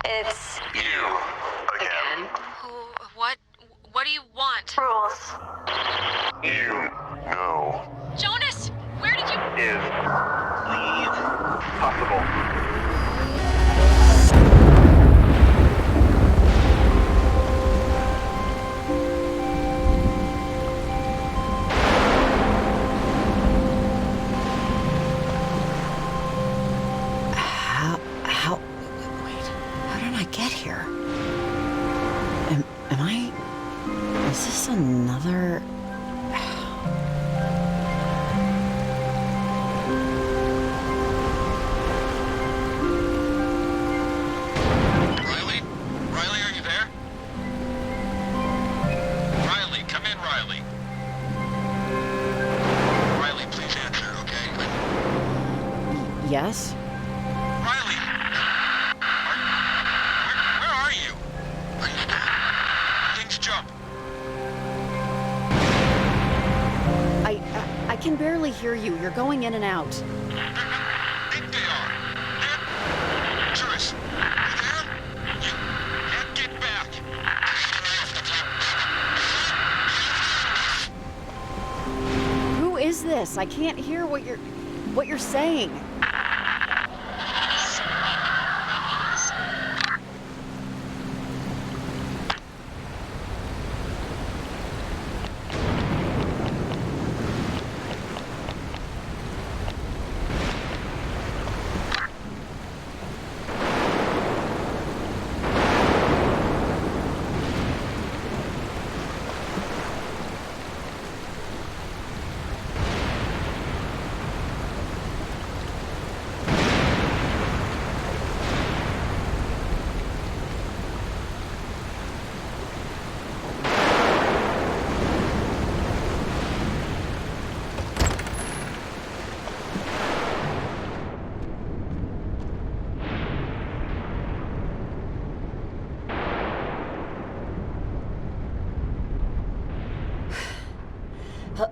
It's You. Again. What do you want? rules. You. No. Jonas, where did you... Is. Leave. Possible. Is this another... Riley? Riley, are you there? Riley, come in, Riley. Riley, please answer, okay? Yes? Riley! Where are you? Are you still... Things jump. I can barely hear you. You're going in and out. Think they are. Dan? Juris, you there? You can't get back. Who is this? I can't hear what you're saying.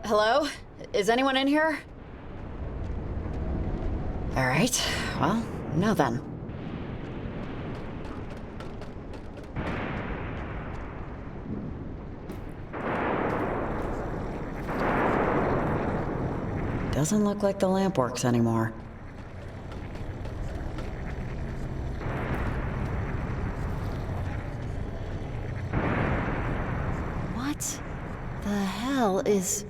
Hello? Is anyone in here? All right. Well, no then. Doesn't look like the lamp works anymore. What the hell is...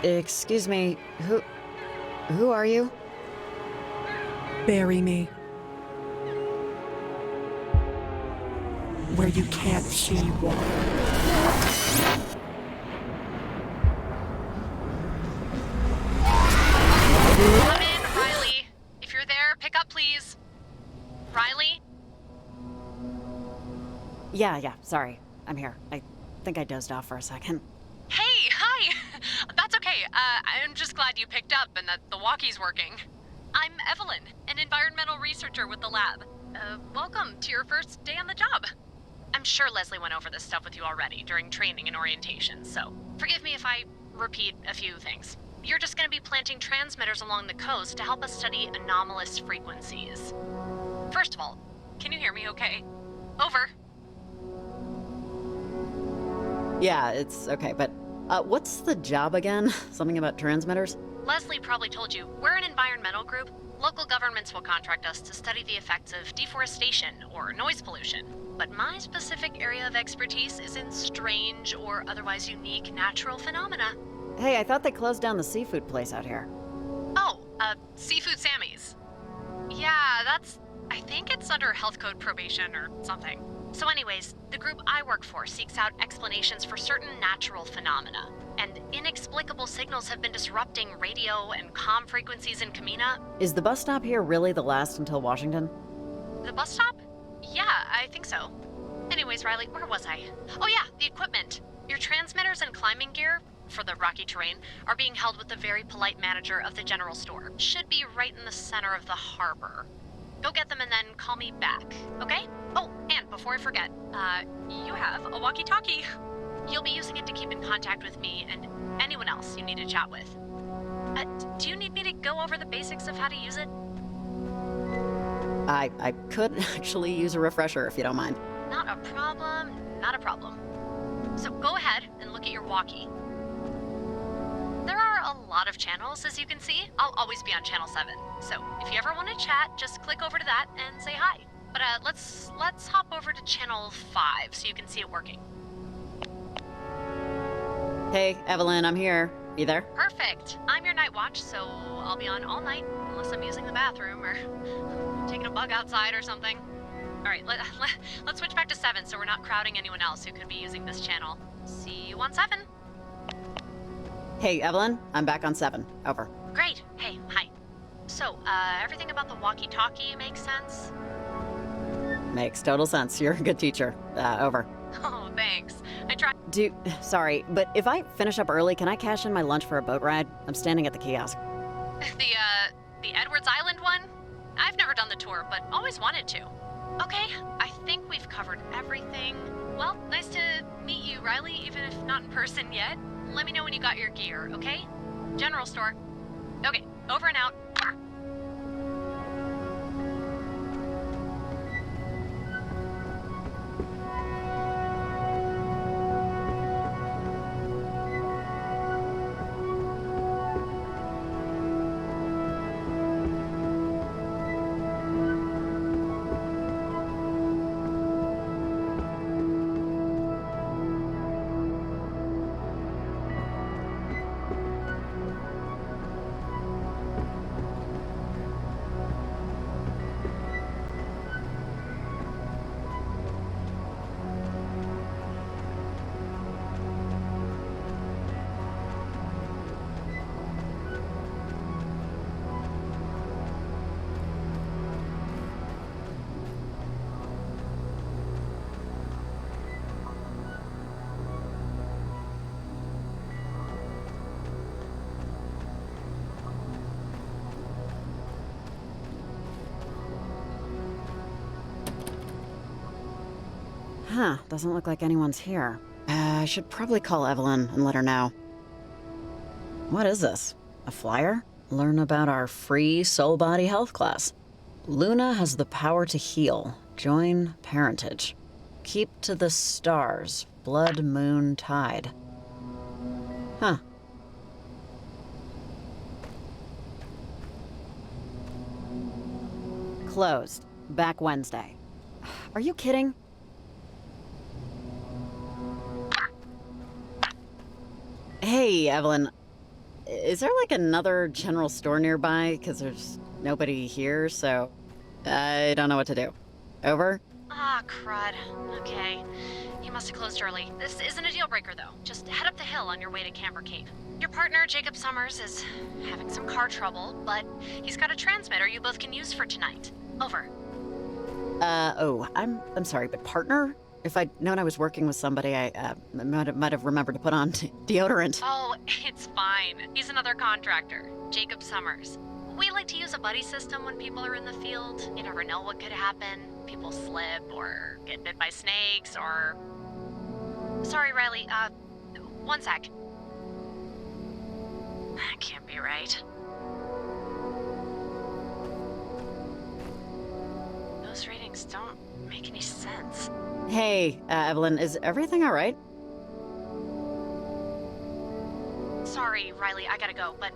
Excuse me, who are you? Bury me. Where you can't see water. Come in, Riley. If you're there, pick up, please. Riley? Yeah, sorry. I'm here. I think I dozed off for a second. Hey, hi. That's okay. I'm just glad you picked up and that the walkie's working. I'm Evelyn, an environmental researcher with the lab. Welcome to your first day on the job. I'm sure Leslie went over this stuff with you already during training and orientation, so forgive me if I repeat a few things. You're just going to be planting transmitters along the coast to help us study anomalous frequencies. First of all, can you hear me okay? Over. Yeah, it's okay, but what's the job again? Something about transmitters? Leslie probably told you, we're an environmental group. Local governments will contract us to study the effects of deforestation or noise pollution. But my specific area of expertise is in strange or otherwise unique natural phenomena. Hey, I thought they closed down the seafood place out here. Oh, Seafood Sammy's. Yeah, I think it's under health code probation or something. So anyways, the group I work for seeks out explanations for certain natural phenomena. And inexplicable signals have been disrupting radio and comm frequencies in Kamina. Is the bus stop here really the last until Washington? The bus stop? Yeah, I think so. Anyways, Riley, where was I? Oh yeah, the equipment. Your transmitters and climbing gear, for the rocky terrain, are being held with the very polite manager of the general store. Should be right in the center of the harbor. Go get them and then call me back, okay? Oh, and before I forget, you have a walkie-talkie. You'll be using it to keep in contact with me and anyone else you need to chat with. Do you need me to go over the basics of how to use it? I could actually use a refresher if you don't mind. Not a problem, not a problem. So go ahead and look at your walkie. There are a lot of channels, as you can see. I'll always be on channel 7. So if you ever want to chat, just click over to that and say hi. But let's hop over to channel 5 so you can see it working. Hey, Evelyn, I'm here. You there? Perfect. I'm your night watch, so I'll be on all night unless I'm using the bathroom or taking a bug outside or something. All right, let's switch back to 7 so we're not crowding anyone else who could be using this channel. See you on 7. Hey, Evelyn, I'm back on 7. Over. Great. Hey, hi. So, everything about the walkie-talkie makes sense? Makes total sense. You're a good teacher. Over. Oh, thanks. I tried. Sorry, but if I finish up early, can I cash in my lunch for a boat ride? I'm standing at the kiosk. The Edwards Island one? I've never done the tour, but always wanted to. Okay, I think we've covered everything. Well, nice to meet you, Riley, even if not in person yet. Let me know when you got your gear, okay? General store. Okay, over and out. Huh, doesn't look like anyone's here. I should probably call Evelyn and let her know. What is this? A flyer? Learn about our free soul body health class. Luna has the power to heal. Join parentage. Keep to the stars. Blood, moon, tide. Huh. Closed. Back Wednesday. Are you kidding? Hey, Evelyn. Is there like another general store nearby? Because there's nobody here, so I don't know what to do. Over? Ah, crud. Okay. You must have closed early. This isn't a deal breaker, though. Just head up the hill on your way to Camper Cave. Your partner, Jacob Summers, is having some car trouble, but he's got a transmitter you both can use for tonight. Over. I'm sorry, but partner? If I'd known I was working with somebody, I might have remembered to put on deodorant. Oh, it's fine. He's another contractor, Jacob Summers. We like to use a buddy system when people are in the field. You never know what could happen. People slip or get bit by snakes or... Sorry, Riley. One sec. That can't be right. Those readings don't make any sense. Hey, Evelyn, is everything all right? Sorry, Riley, I gotta go, but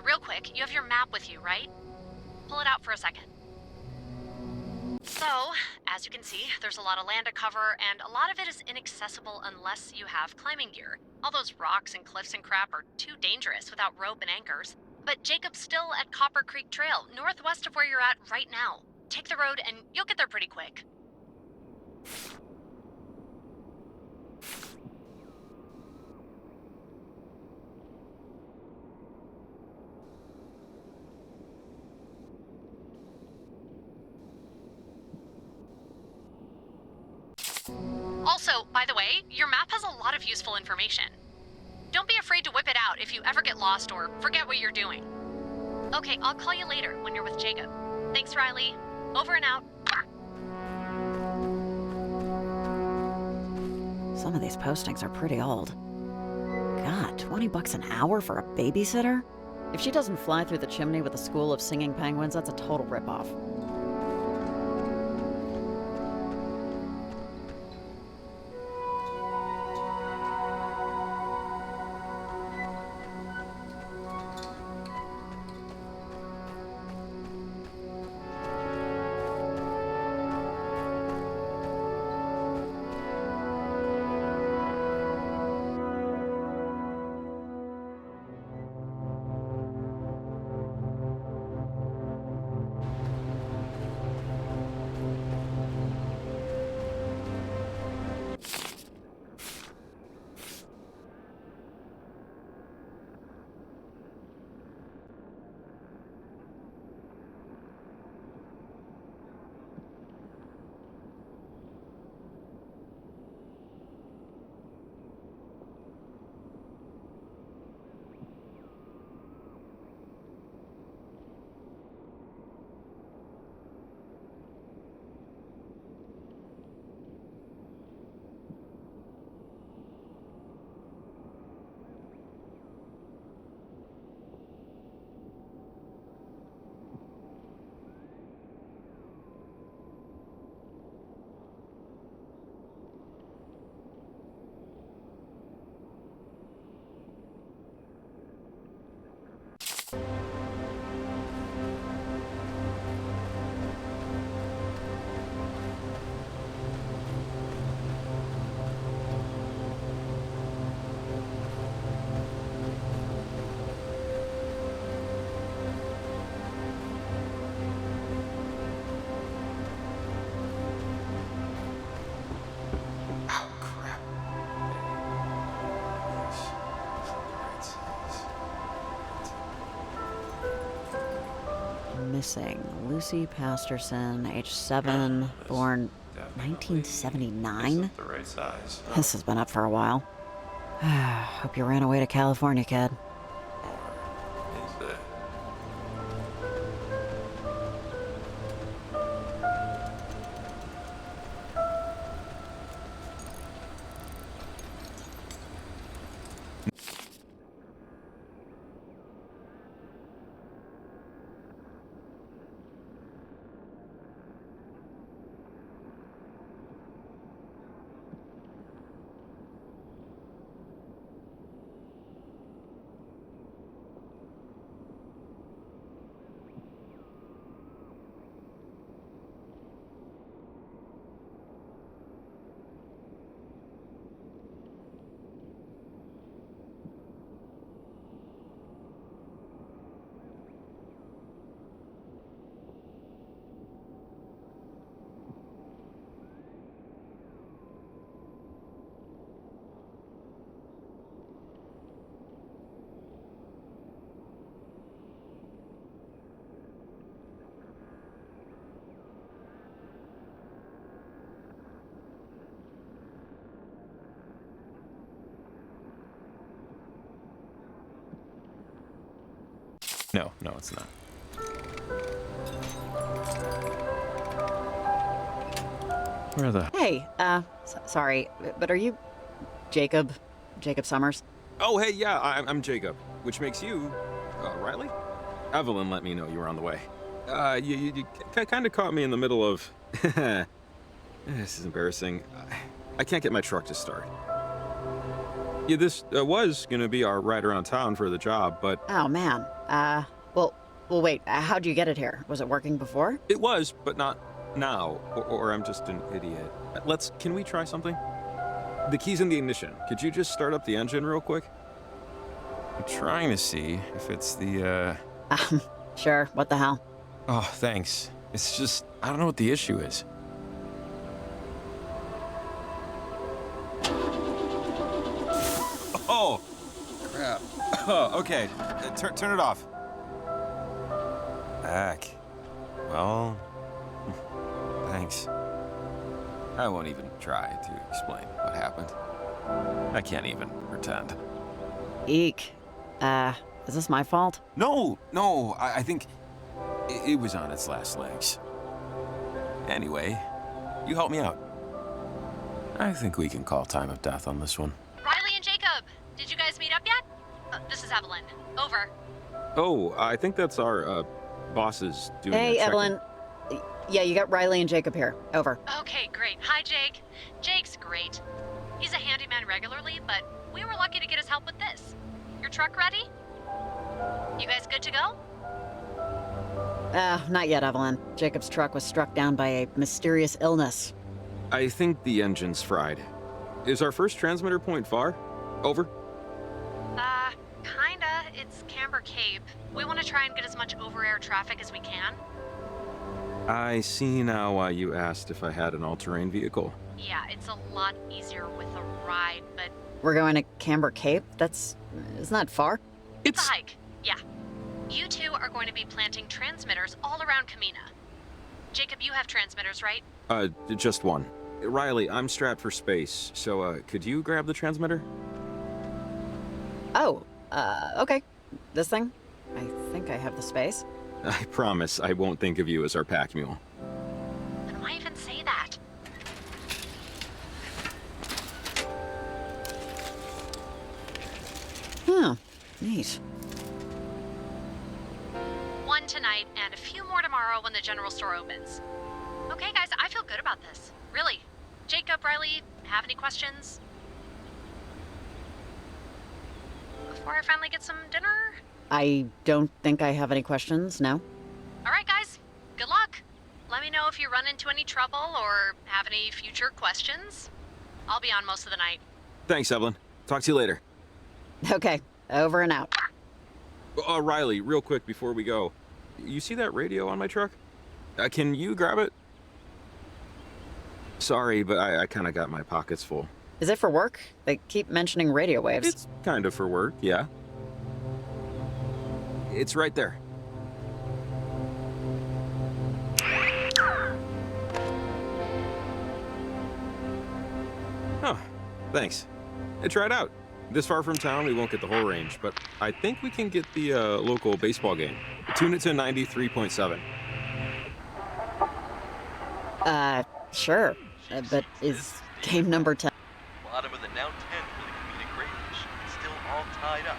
real quick, you have your map with you, right? Pull it out for a second. So, as you can see, there's a lot of land to cover, and a lot of it is inaccessible unless you have climbing gear. All those rocks and cliffs and crap are too dangerous without rope and anchors. But Jacob's still at Copper Creek Trail, northwest of where you're at right now. Take the road and you'll get there pretty quick. Also, by the way, your map has a lot of useful information. Don't be afraid to whip it out if you ever get lost or forget what you're doing. Okay, I'll call you later when you're with Jacob. Thanks, Riley. Over and out. Some of these postings are pretty old. God, $20 an hour for a babysitter? If she doesn't fly through the chimney with a school of singing penguins, that's a total ripoff. Missing Lucy Pasterson, age 7, born 1979. The right size. This has been up for a while. Hope you ran away to California, kid. Or is it? No, it's not. Where the... Hey, sorry, but are you Jacob Summers? Oh, hey, yeah, I'm Jacob, which makes you, Riley? Evelyn let me know you were on the way. You kind of caught me in the middle of... This is embarrassing. I can't get my truck to start. Yeah, this was gonna be our ride around town for the job, but Oh, man. Well, wait. How'd you get it here? Was it working before? it was, but not now. Or I'm just an idiot. Can we try something? The key's in the ignition. Could you just start up the engine real quick? I'm trying to see if it's the, Sure. What the hell? Oh, thanks. It's just, I don't know what the issue is. Oh! Crap. Oh, okay. Turn it off. Back. Well, thanks. I won't even try to explain what happened. I can't even pretend. Eek. Is this my fault? No, I think it was on its last legs. Anyway, you help me out. I think we can call time of death on this one. Riley and Jacob, did you guys meet up yet? This is Evelyn. Over. Oh, I think that's our bosses doing Hey, a check-in. Evelyn. Yeah, you got Riley and Jacob here. Over. Okay, great. Hi, Jake. Jake's great. He's a handyman regularly, but we were lucky to get his help with this. Your truck ready? You guys good to go? Not yet, Evelyn. Jacob's truck was struck down by a mysterious illness. I think the engine's fried. Is our first transmitter point far? Over. Kinda. It's Camber Cape. We want to try and get as much over-air traffic as we can. I see now why you asked if I had an all-terrain vehicle. Yeah, it's a lot easier with a ride, but We're going to Camber Cape? Isn't that far? it's a hike. Yeah. You two are going to be planting transmitters all around Kamina. Jacob, you have transmitters, right? Just one. Riley, I'm strapped for space, so, could you grab the transmitter? Oh, okay. This thing? I think I have the space. I promise I won't think of you as our pack mule. And why even say that? Huh. Neat. One tonight and a few more tomorrow when the general store opens. Okay, guys, I feel good about this. Really. Jacob, Riley, have any questions? Before I finally get some dinner? I don't think I have any questions, no? All right, guys. Good luck. Let me know if you run into any trouble or have any future questions. I'll be on most of the night. Thanks, Evelyn. Talk to you later. Okay. Over and out. Riley, real quick before we go. You see that radio on my truck? Can you grab it? Sorry, but I kind of got my pockets full. Is it for work? They keep mentioning radio waves. It's kind of for work, yeah. It's right there. Oh, thanks. Try it out. This far from town, we won't get the whole range, but I think we can get the local baseball game. Tune it to 93.7. Sure. But is game number 10? Bottom of the now 10 for the comedic crayfish. It's still all tied up.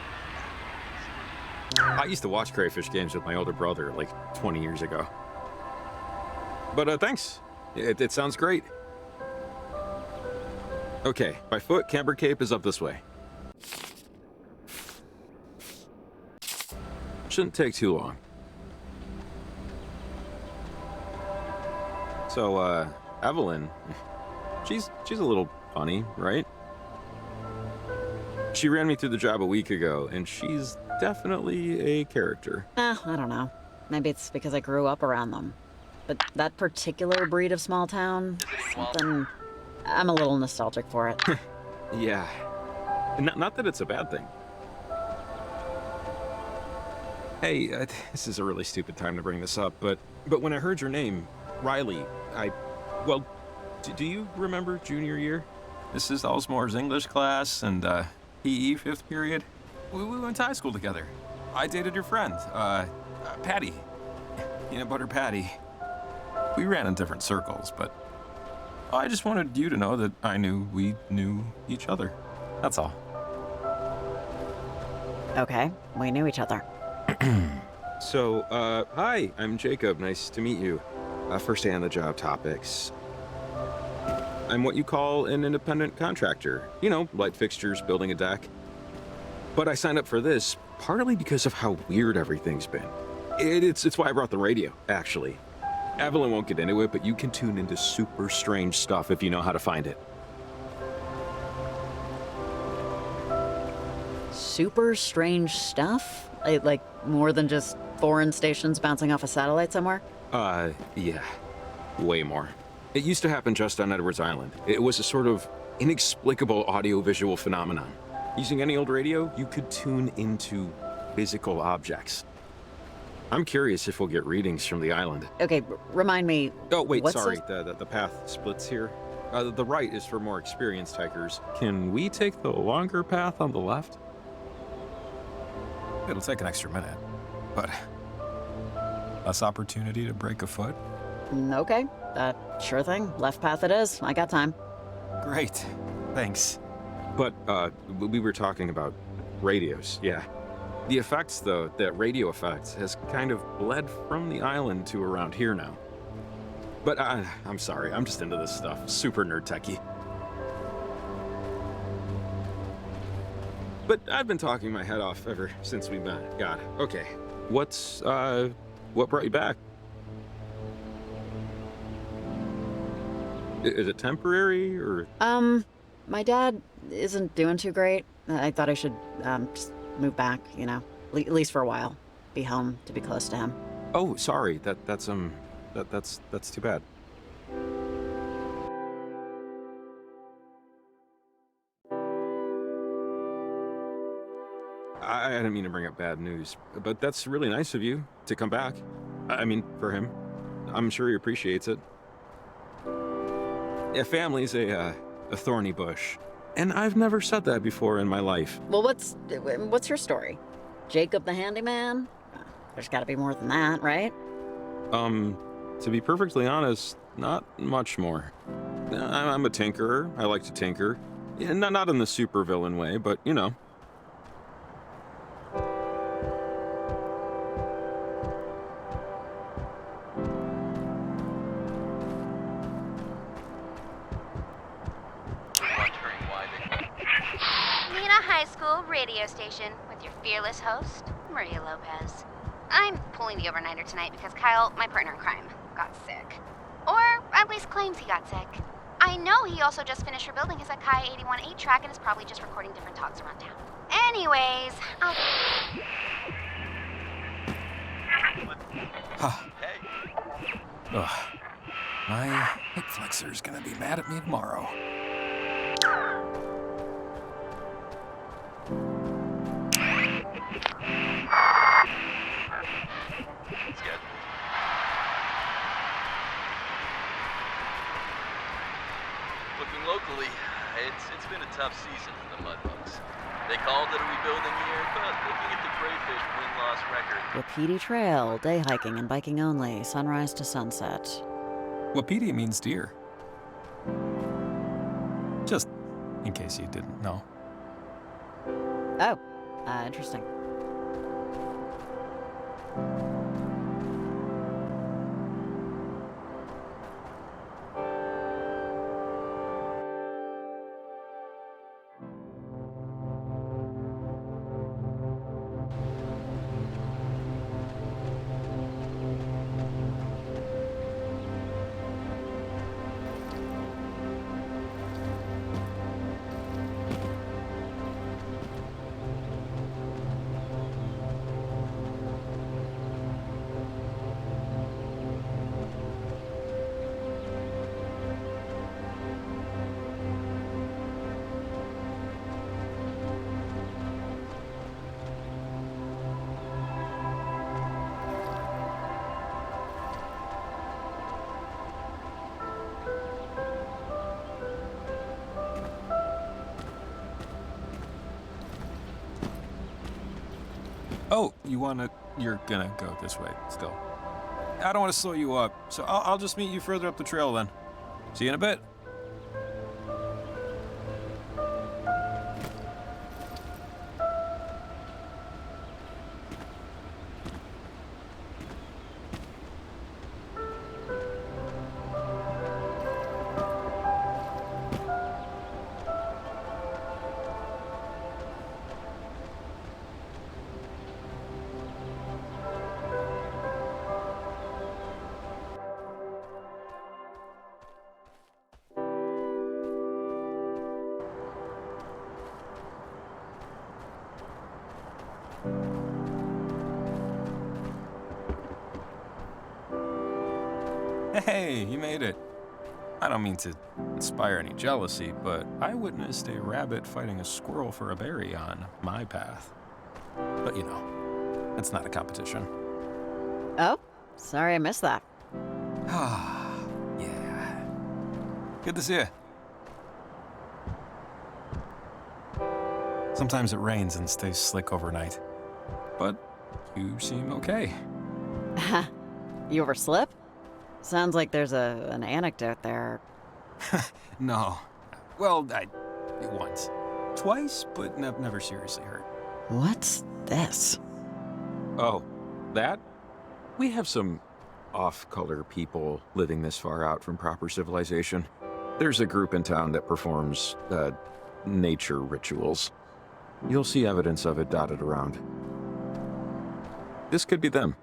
I used to watch crayfish games with my older brother like 20 years ago. But thanks. It sounds great. Okay, by foot, Camber Cape is up this way. Shouldn't take too long. So, Evelyn, she's a little funny, right? She ran me through the job a week ago, and she's definitely a character. I don't know. Maybe it's because I grew up around them. But that particular breed of small town, something... I'm a little nostalgic for it. Yeah. Not that it's a bad thing. Hey, this is a really stupid time to bring this up, but when I heard your name, Riley, well, do you remember junior year? Mrs. Elsmore's English class and PE 5th period. We went to high school together. I dated your friend, Patty. Peanut Butter Patty. We ran in different circles, but I just wanted you to know that we knew each other. That's all. Okay, we knew each other. So, hi, I'm Jacob. Nice to meet you. First day on the job topics. I'm what you call an independent contractor. You know, light fixtures, building a deck. But I signed up for this partly because of how weird everything's been. It's why I brought the radio, actually. Evelyn won't get into it, but you can tune into super strange stuff if you know how to find it. Super strange stuff? Like more than just foreign stations bouncing off a satellite somewhere? Yeah. Way more. It used to happen just on Edwards Island. It was a sort of inexplicable audiovisual phenomenon. Using any old radio, you could tune into physical objects. I'm curious if we'll get readings from the island. Okay, remind me. Oh, wait, what's sorry. The path splits here. The right is for more experienced hikers. Can we take the longer path on the left? It'll take an extra minute, but less opportunity to break a foot? Okay, sure thing. Left path it is. I got time. Great, thanks. But, we were talking about radios, yeah. The effects, though, that radio effects, has kind of bled from the island to around here now. But I'm sorry, I'm just into this stuff. Super nerd techie. But I've been talking my head off ever since we met. God, okay. What brought you back? Is it temporary, or? My dad isn't doing too great. I thought I should, just move back, you know, at least for a while. Be home to be close to him. Oh, sorry. That's too bad. I didn't mean to bring up bad news, but that's really nice of you to come back. I mean, for him. I'm sure he appreciates it. Yeah, family's a thorny bush. And I've never said that before in my life. Well, what's your story? Jacob the handyman? There's got to be more than that, right? To be perfectly honest, not much more. I'm a tinkerer. I like to tinker. Yeah, not in the supervillain way, but you know. Radio station with your fearless host, Maria Lopez. I'm pulling the overnighter tonight because Kyle, my partner in crime, got sick. Or at least claims he got sick. I know he also just finished rebuilding his Akai 81 8-track and is probably just recording different talks around town. Anyways, I'll... Hey. Ugh. My hip flexor's gonna be mad at me tomorrow. Looking locally, it's been a tough season for the Mudbugs. They called it a rebuilding year, but looking at the crayfish win-loss record... Wapiti Trail, day hiking and biking only, sunrise to sunset. Wapiti means deer. Just in case you didn't know. Oh, interesting. Oh, you're gonna go this way still. I don't want to slow you up, so I'll just meet you further up the trail then. See you in a bit. Hey, you made it. I don't mean to inspire any jealousy, but I witnessed a rabbit fighting a squirrel for a berry on my path. But you know, it's not a competition. Oh, sorry I missed that. Ah, yeah. Good to see you. Sometimes it rains and stays slick overnight. But you seem okay. You ever slip? Sounds like there's an anecdote there. No. Well, once. Twice, but never seriously hurt. What's this? Oh, that? We have some off-color people living this far out from proper civilization. There's a group in town that performs, nature rituals. You'll see evidence of it dotted around. This could be them.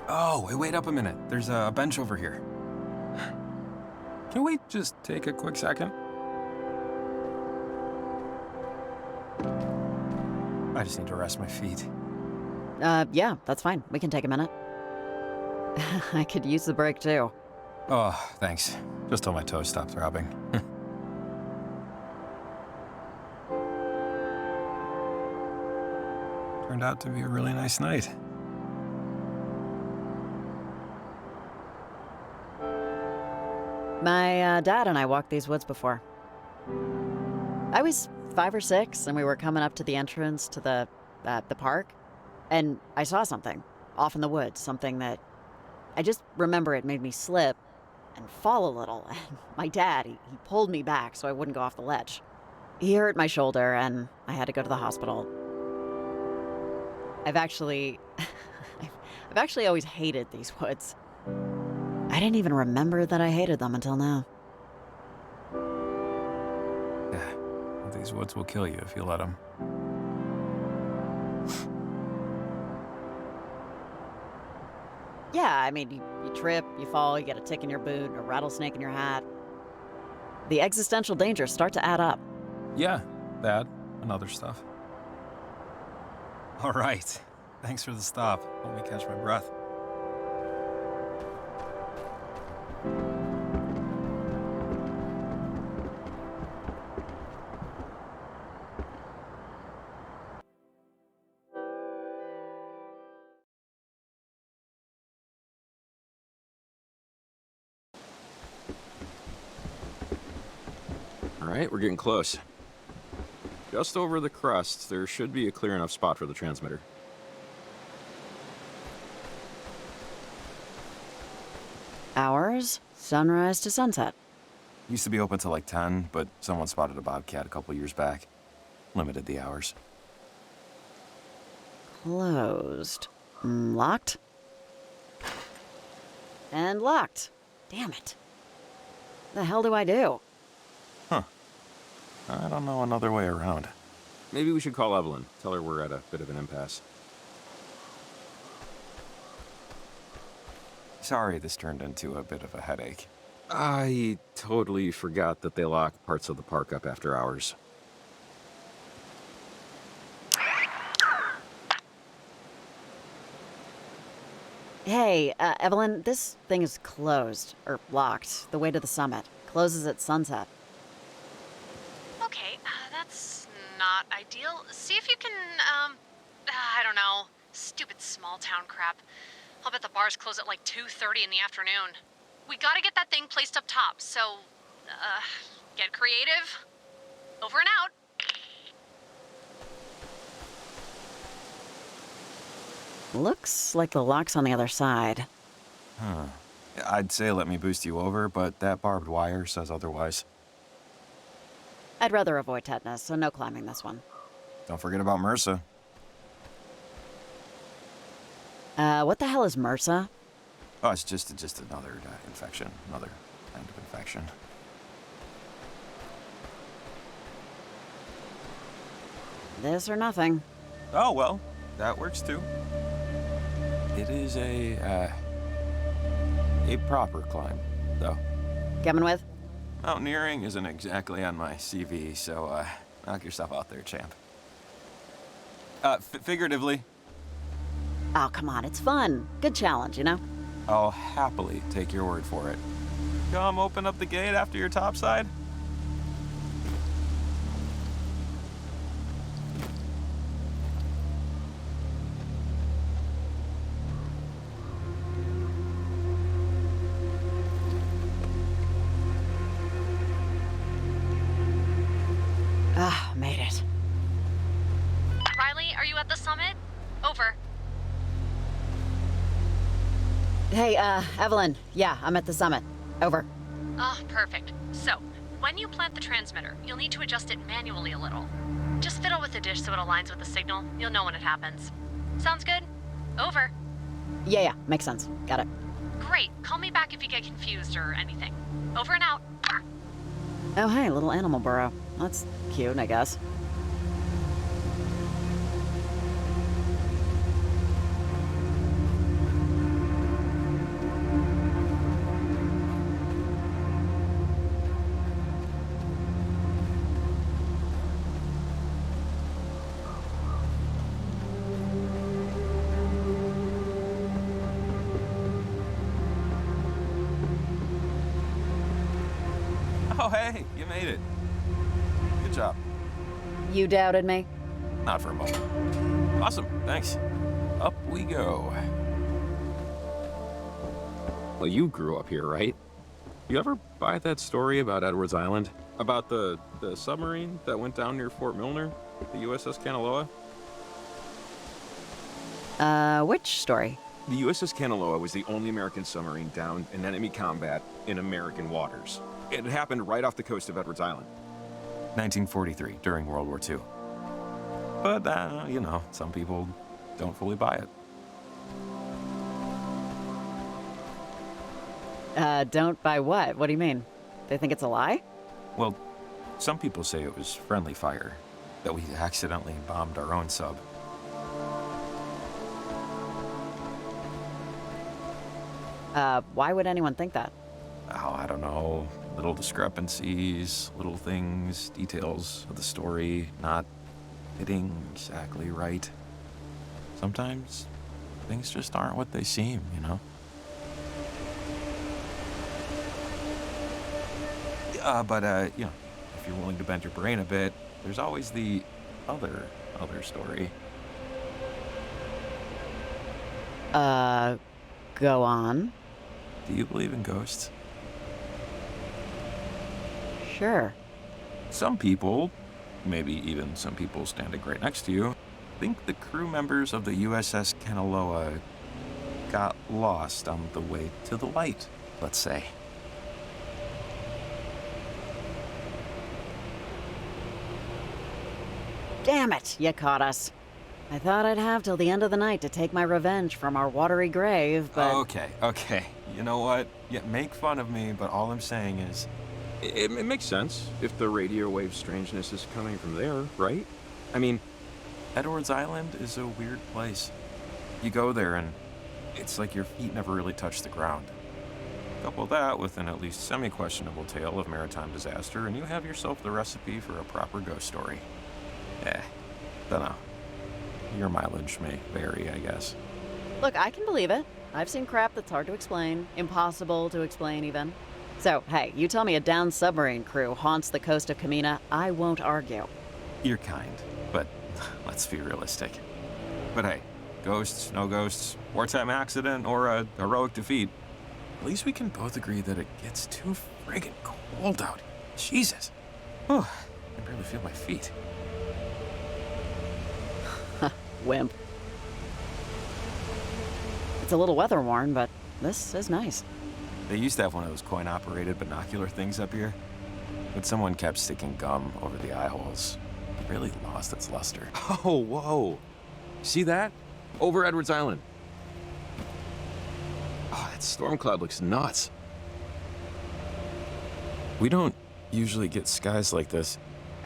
Oh, wait up a minute. There's a bench over here. Can we just take a quick second? I just need to rest my feet. Yeah, that's fine. We can take a minute. I could use the break too. Oh, thanks. Just till my toes stop throbbing. Turned out to be a really nice night. My dad and I walked these woods before. I was 5 or 6, and we were coming up to the entrance to the park, and I saw something off in the woods, something that I just remember it made me slip and fall a little. And my dad, he pulled me back so I wouldn't go off the ledge. He hurt my shoulder, and I had to go to the hospital. I've actually always hated these woods. I didn't even remember that I hated them until now. Yeah, these woods will kill you if you let them. Yeah, I mean, you trip, you fall, you get a tick in your boot, a rattlesnake in your hat. The existential dangers start to add up. Yeah, that and other stuff. All right. Thanks for the stop. Let me catch my breath. All right, we're getting close. Just over the crust, there should be a clear enough spot for the transmitter. Hours, sunrise to sunset. Used to be open till like 10, but someone spotted a bobcat a couple years back. Limited the hours. Closed. Locked. And locked. Damn it. The hell do I do? Huh. I don't know another way around. Maybe we should call Evelyn. Tell her we're at a bit of an impasse. Sorry this turned into a bit of a headache. I totally forgot that they lock parts of the park up after hours. Hey, Evelyn, this thing is closed, or locked, the way to the summit. Closes at sunset. Okay, that's not ideal. See if you can, I don't know, stupid small town crap. I'll bet the bars close at like 2:30 in the afternoon. We gotta get that thing placed up top, so, get creative. Over and out. Looks like the lock's on the other side. Huh. I'd say let me boost you over, but that barbed wire says otherwise. I'd rather avoid tetanus, so no climbing this one. Don't forget about MRSA. What the hell is MRSA? Oh, it's just another infection, another kind of infection. This or nothing. Oh, well, that works too. It is a proper climb, though. Coming with? Mountaineering isn't exactly on my CV, so, knock yourself out there, champ. Figuratively. Oh, come on, it's fun. Good challenge, you know? I'll happily take your word for it. Come open up the gate after your topside? Ah, made it. Riley, are you at the summit? Over. Hey, Evelyn. Yeah, I'm at the summit. Over. Ah, perfect. So, when you plant the transmitter, you'll need to adjust it manually a little. Just fiddle with the dish so it aligns with the signal. You'll know when it happens. Sounds good? Over. Yeah, makes sense. Got it. Great. Call me back if you get confused or anything. Over and out. Oh, hey, little animal burrow. That's cute, I guess. Oh, hey, you made it. Good job. You doubted me? Not for a moment. Awesome, thanks. Up we go. Well, you grew up here, right? You ever buy that story about Edwards Island? About the submarine that went down near Fort Milner? The USS Kanaloa? Which story? The USS Kanaloa was the only American submarine down in enemy combat in American waters. It happened right off the coast of Edwards Island. 1943, during World War II. But, you know, some people don't fully buy it. Don't buy what? What do you mean? They think it's a lie? Well, some people say it was friendly fire, that we accidentally bombed our own sub. Why would anyone think that? Oh, I don't know. Little discrepancies, little things, details of the story not hitting exactly right. Sometimes things just aren't what they seem, you know? But, you know, if you're willing to bend your brain a bit, there's always the other story. Go on. Do you believe in ghosts? Sure. Some people, maybe even some people standing right next to you, think the crew members of the USS Kanaloa got lost on the way to the light, let's say. Damn it, you caught us. I thought I'd have till the end of the night to take my revenge from our watery grave, but... Okay. You know what? Yeah, make fun of me, but all I'm saying is... It makes sense if the radio wave strangeness is coming from there, right? I mean, Edwards Island is a weird place. You go there and it's like your feet never really touch the ground. Couple that with an at least semi-questionable tale of maritime disaster, and you have yourself the recipe for a proper ghost story. Dunno. Your mileage may vary, I guess. Look, I can believe it. I've seen crap that's hard to explain, impossible to explain even. So, hey, you tell me a downed submarine crew haunts the coast of Kamina, I won't argue. You're kind, but let's be realistic. But hey, ghosts, no ghosts, wartime accident, or a heroic defeat, at least we can both agree that it gets too friggin' cold out. Jesus. Oh, I can barely feel my feet. Wimp. It's a little weather-worn, but this is nice. They used to have one of those coin-operated binocular things up here, but someone kept sticking gum over the eye holes. really lost its luster. Oh, whoa. See that? Over Edwards Island. Oh, that storm cloud looks nuts. We don't usually get skies like this.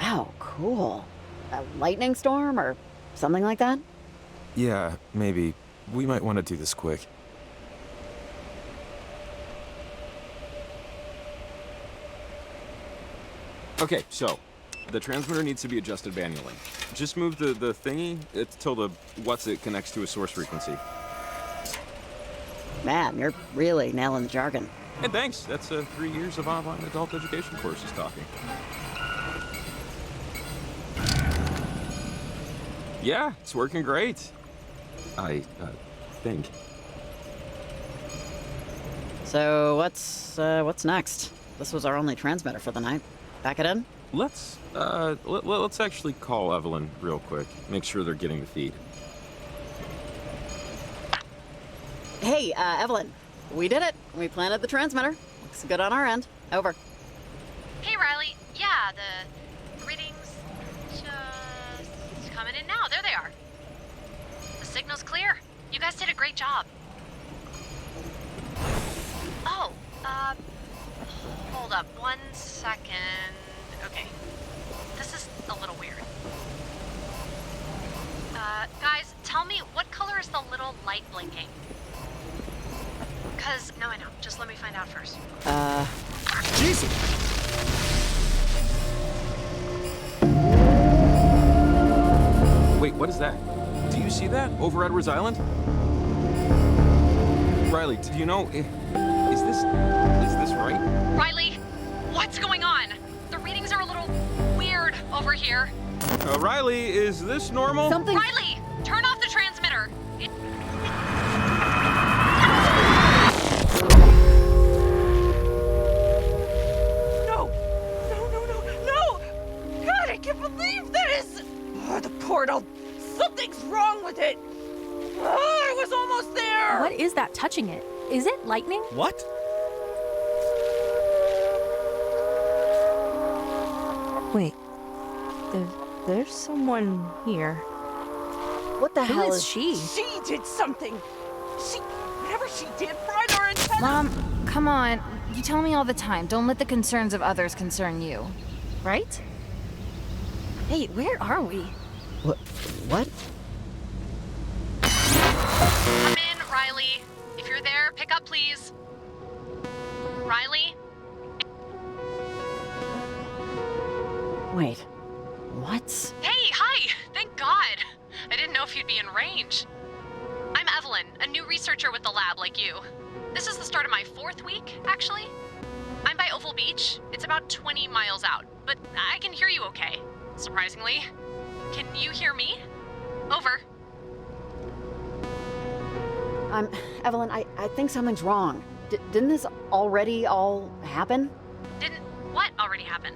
Oh, cool. A lightning storm or something like that? Yeah, maybe. We might want to do this quick. Okay, so the transmitter needs to be adjusted manually. Just move the thingy till the what's-it connects to a source frequency. Man, you're really nailing the jargon. Hey, thanks. That's 3 years of online adult education courses talking. Yeah, it's working great. I think. So what's next? This was our only transmitter for the night. Pack it in? Let's actually call Evelyn real quick. Make sure they're getting the feed. Hey, Evelyn, we did it. We planted the transmitter. Looks good on our end. Over. Hey, Riley. Yeah, the readings just coming in now. There they are. The signal's clear. You guys did a great job. Oh, hold up 1 second. Okay, this is a little weird. Guys, tell me, what color is the little light blinking? No, I know. Just let me find out first. Jesus! Wait, what is that? Do you see that over Edwards Island? Riley, do you know, is this right? Riley, what's going on? The readings are a little weird over here. Riley, is this normal? Something. Riley, turn off the transmitter. No! God, I can't believe this! Oh, the portal. Something's wrong with it. Oh, I was almost there. What is that touching it? Is it lightning? What? Wait. There's someone here. What the hell Who is she? She did something. Whatever she did fried our antenna. Mom, come on. You tell me all the time. Don't let the concerns of others concern you. Right? Hey, where are we? What? Come in, Riley. If you're there, pick up, please. Riley? Wait. What? Hey, hi! Thank God! I didn't know if you'd be in range. I'm Evelyn, a new researcher with the lab like you. This is the start of my 4th week, actually. I'm by Oval Beach. It's about 20 miles out, but I can hear you okay, surprisingly. Can you hear me? Over. Evelyn, I think something's wrong. Didn't this already all happen? Didn't what already happen?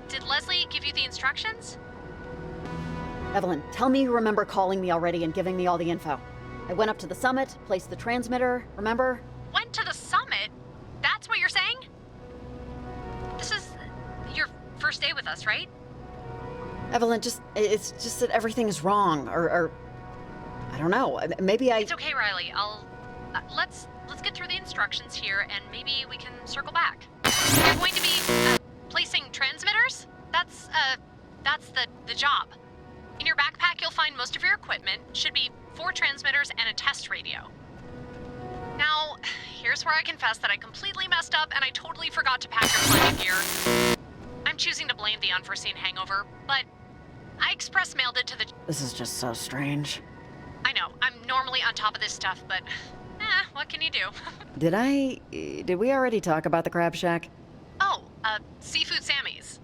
Did Leslie give you the instructions? Evelyn, tell me you remember calling me already and giving me all the info. I went up to the summit, placed the transmitter, remember? Went to the summit? That's what you're saying? This is your first day with us, right? Evelyn, it's just that everything is wrong, or I don't know, maybe I... It's okay, Riley. Let's get through the instructions here, and maybe we can circle back. You're going to be, placing transmitters? That's the job. In your backpack, you'll find most of your equipment. Should be 4 transmitters and a test radio. Now, here's where I confess that I completely messed up and I totally forgot to pack your climbing gear. I'm choosing to blame the unforeseen hangover, but I express mailed it to the... This is just so strange. I know, I'm normally on top of this stuff, but what can you do? Did we already talk about the crab shack? Oh, Seafood Sammy's.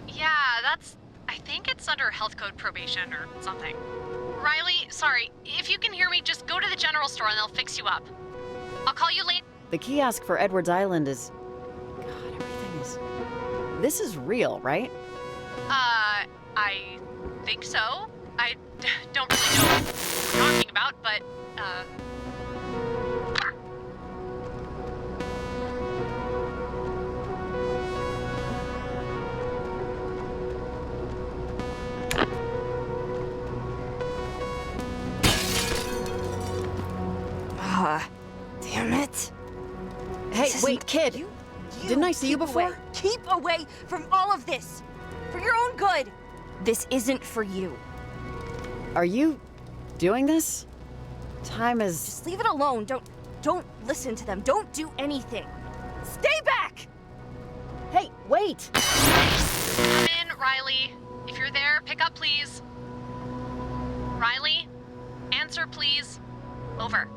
Yeah, I think it's under health code probation or something. Riley, sorry, if you can hear me, just go to the general store and they'll fix you up. I'll call you later. The kiosk for Edwards Island is... God, everything is... This is real, right? I think so. I don't really know what you're talking about, but, Hey, wait, kid. Didn't I see you keep before? away. Keep away from all of this. For your own good. This isn't for you. Are you doing this? Time is... Just leave it alone. Don't listen to them. Don't do anything. Stay back! Hey, wait! Come in, Riley. If you're there, pick up, please. Riley? Answer, please. Over.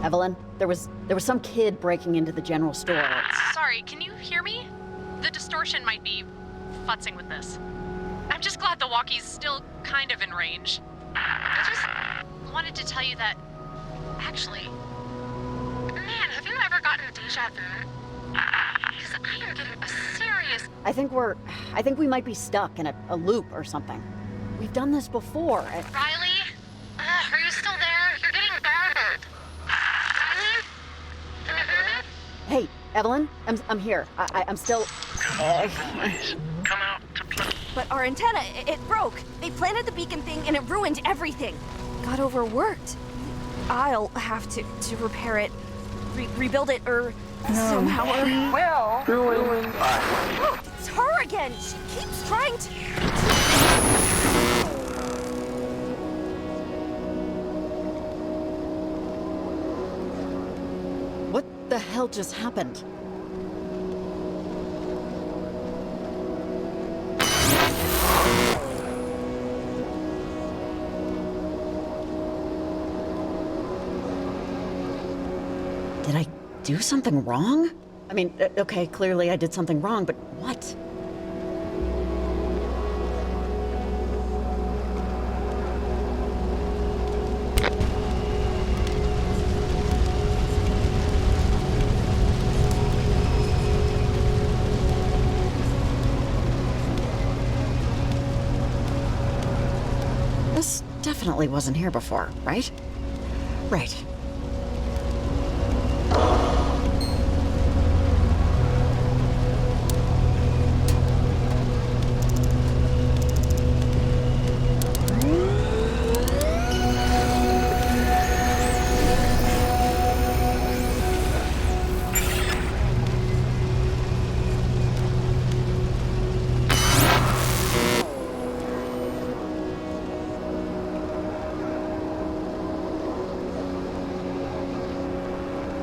Evelyn, there was some kid breaking into the general store. Sorry, can you hear me? The distortion might be futzing with this. I'm just glad the walkie's still kind of in range. I just wanted to tell you that... Actually... Man, have you ever gotten deja vu? Because I am getting a serious... I think we might be stuck in a loop or something. We've done this before. Riley? Are you still there? You're getting garbled. Riley? Can you hear me? Hey, Evelyn, I'm here. I'm still... Please, come out to play. But our antenna, it broke. They planted the beacon thing and it ruined everything. Got overworked. I'll have to repair it, rebuild it, or somehow, or Ruin. Oh, it's her again. She keeps trying to... What the hell just happened? Did I do something wrong? I mean, okay, clearly I did something wrong, but what? This definitely wasn't here before, right? Right.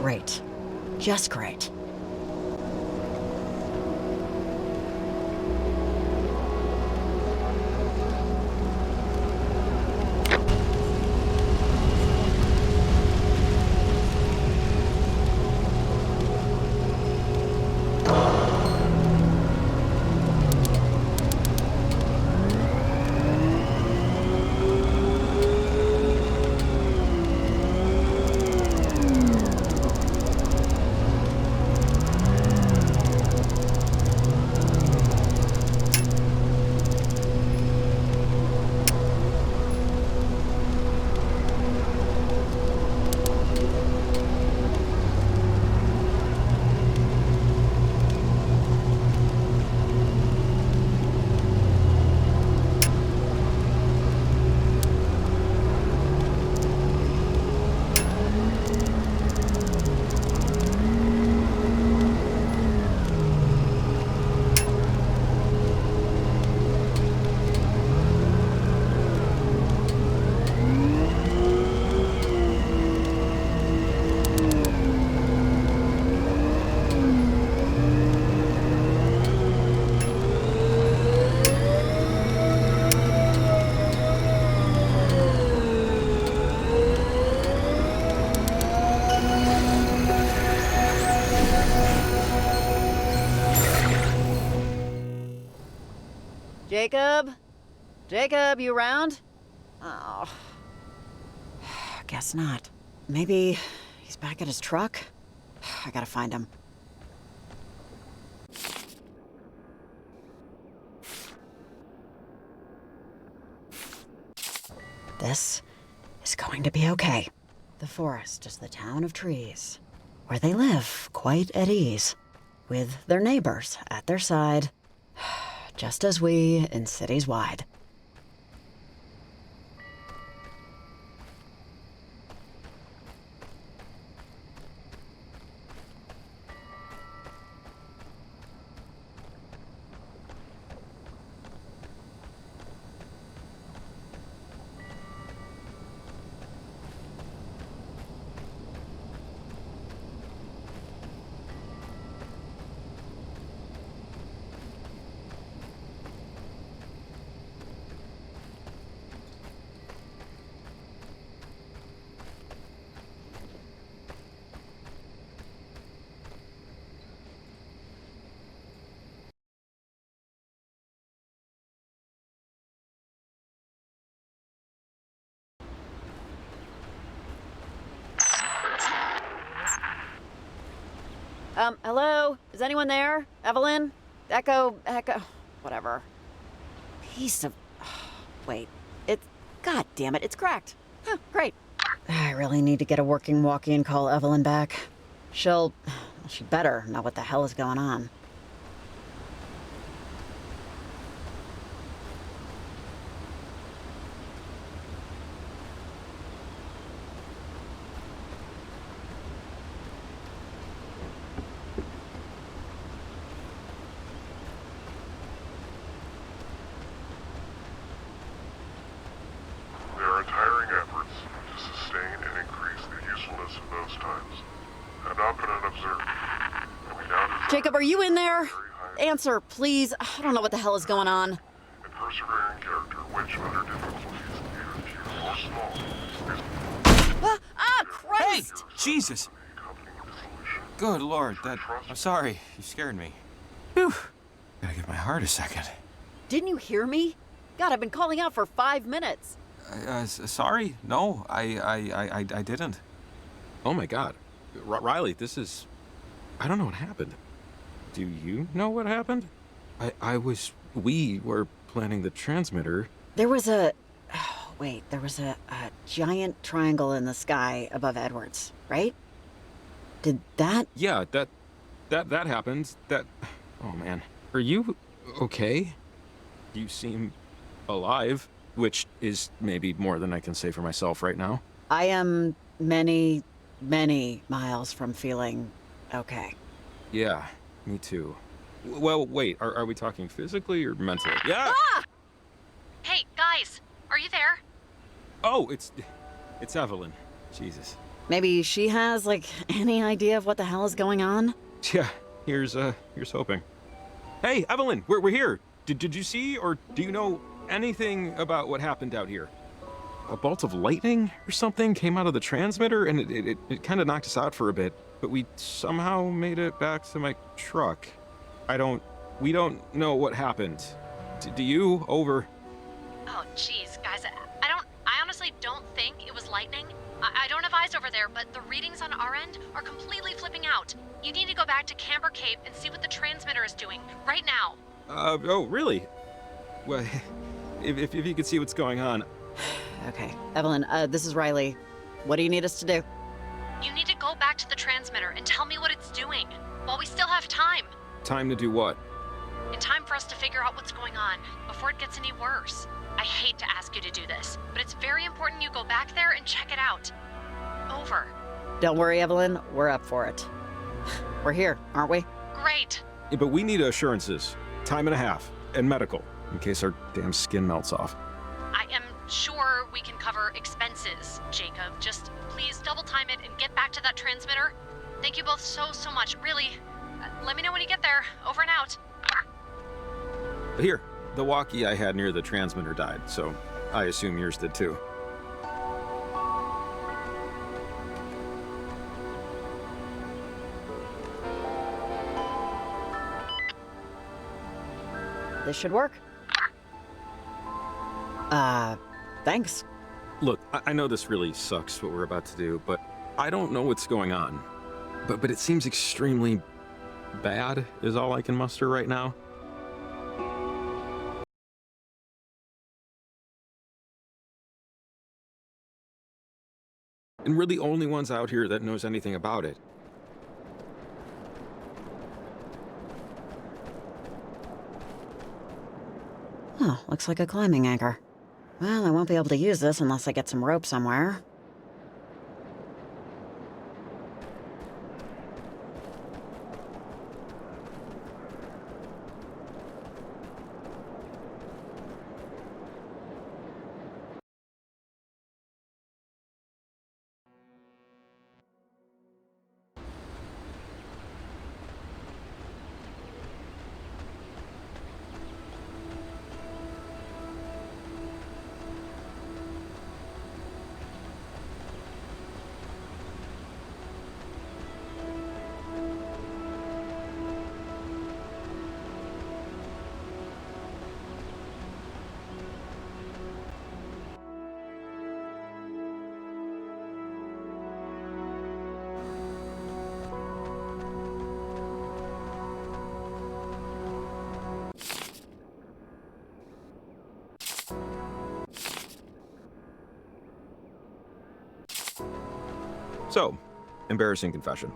Great. Just great. Jacob? Jacob, you around? Oh. Guess not. Maybe he's back at his truck? I gotta find him. This is going to be okay. The forest is the town of trees, where they live quite at ease, with their neighbors at their side, just as we in cities wide. Hello? Is anyone there? Evelyn? Echo, whatever. Piece of... Wait, God damn it, it's cracked. Huh, great. I really need to get a working walkie and call Evelyn back. She better know what the hell is going on. Jacob, are you in there? Answer, please. I don't know what the hell is going on. A persevering character which, under difficulties, either few or small, Christ! Hey! Jesus! Good Lord, I'm sorry. You scared me. Whew. Gotta give my heart a second. Didn't you hear me? God, I've been calling out for 5 minutes. Sorry? No, I didn't. Oh my God. Riley, I don't know what happened. Do you know what happened? We were planning the transmitter. There was a giant triangle in the sky above Edwards, right? Did that? Yeah, that happened. Oh man. Are you okay? You seem alive, which is maybe more than I can say for myself right now. I am many, many miles from feeling okay. Yeah, me too. Well, wait, are we talking physically or mentally? Yeah! Ah! Hey, guys, are you there? Oh, it's Evelyn. Jesus. Maybe she has, any idea of what the hell is going on? Yeah, here's hoping. Hey, Evelyn, we're here. Did you see or do you know anything about what happened out here? A bolt of lightning or something came out of the transmitter and it kind of knocked us out for a bit, but we somehow made it back to my truck. We don't know what happened. Do you? Over. Oh, jeez, guys, I honestly don't think it was lightning. I don't have eyes over there, but the readings on our end are completely flipping out. You need to go back to Camber Cape and see what the transmitter is doing, right now. Oh, really? Well, if you could see what's going on. Okay, Evelyn, this is Riley. What do you need us to do? You need to go back to the transmitter and tell me what it's doing, while we still have time. Time to do what? In time for us to figure out what's going on, before it gets any worse. I hate to ask you to do this, but it's very important you go back there and check it out. Over. Don't worry, Evelyn, we're up for it. We're here, aren't we? Great. Yeah, but we need assurances. Time and a half. And medical, in case our damn skin melts off. I am sure we can cover expenses, Jacob. Just please double time it and get back to that transmitter. Thank you both so much, really. Let me know when you get there. Over and out. Here, the walkie I had near the transmitter died, so I assume yours did too. This should work. Thanks. Look, I know this really sucks what we're about to do, but I don't know what's going on. But it seems extremely bad is all I can muster right now. And we're the only ones out here that knows anything about it. Oh, looks like a climbing anchor. Well, I won't be able to use this unless I get some rope somewhere. So, embarrassing confession.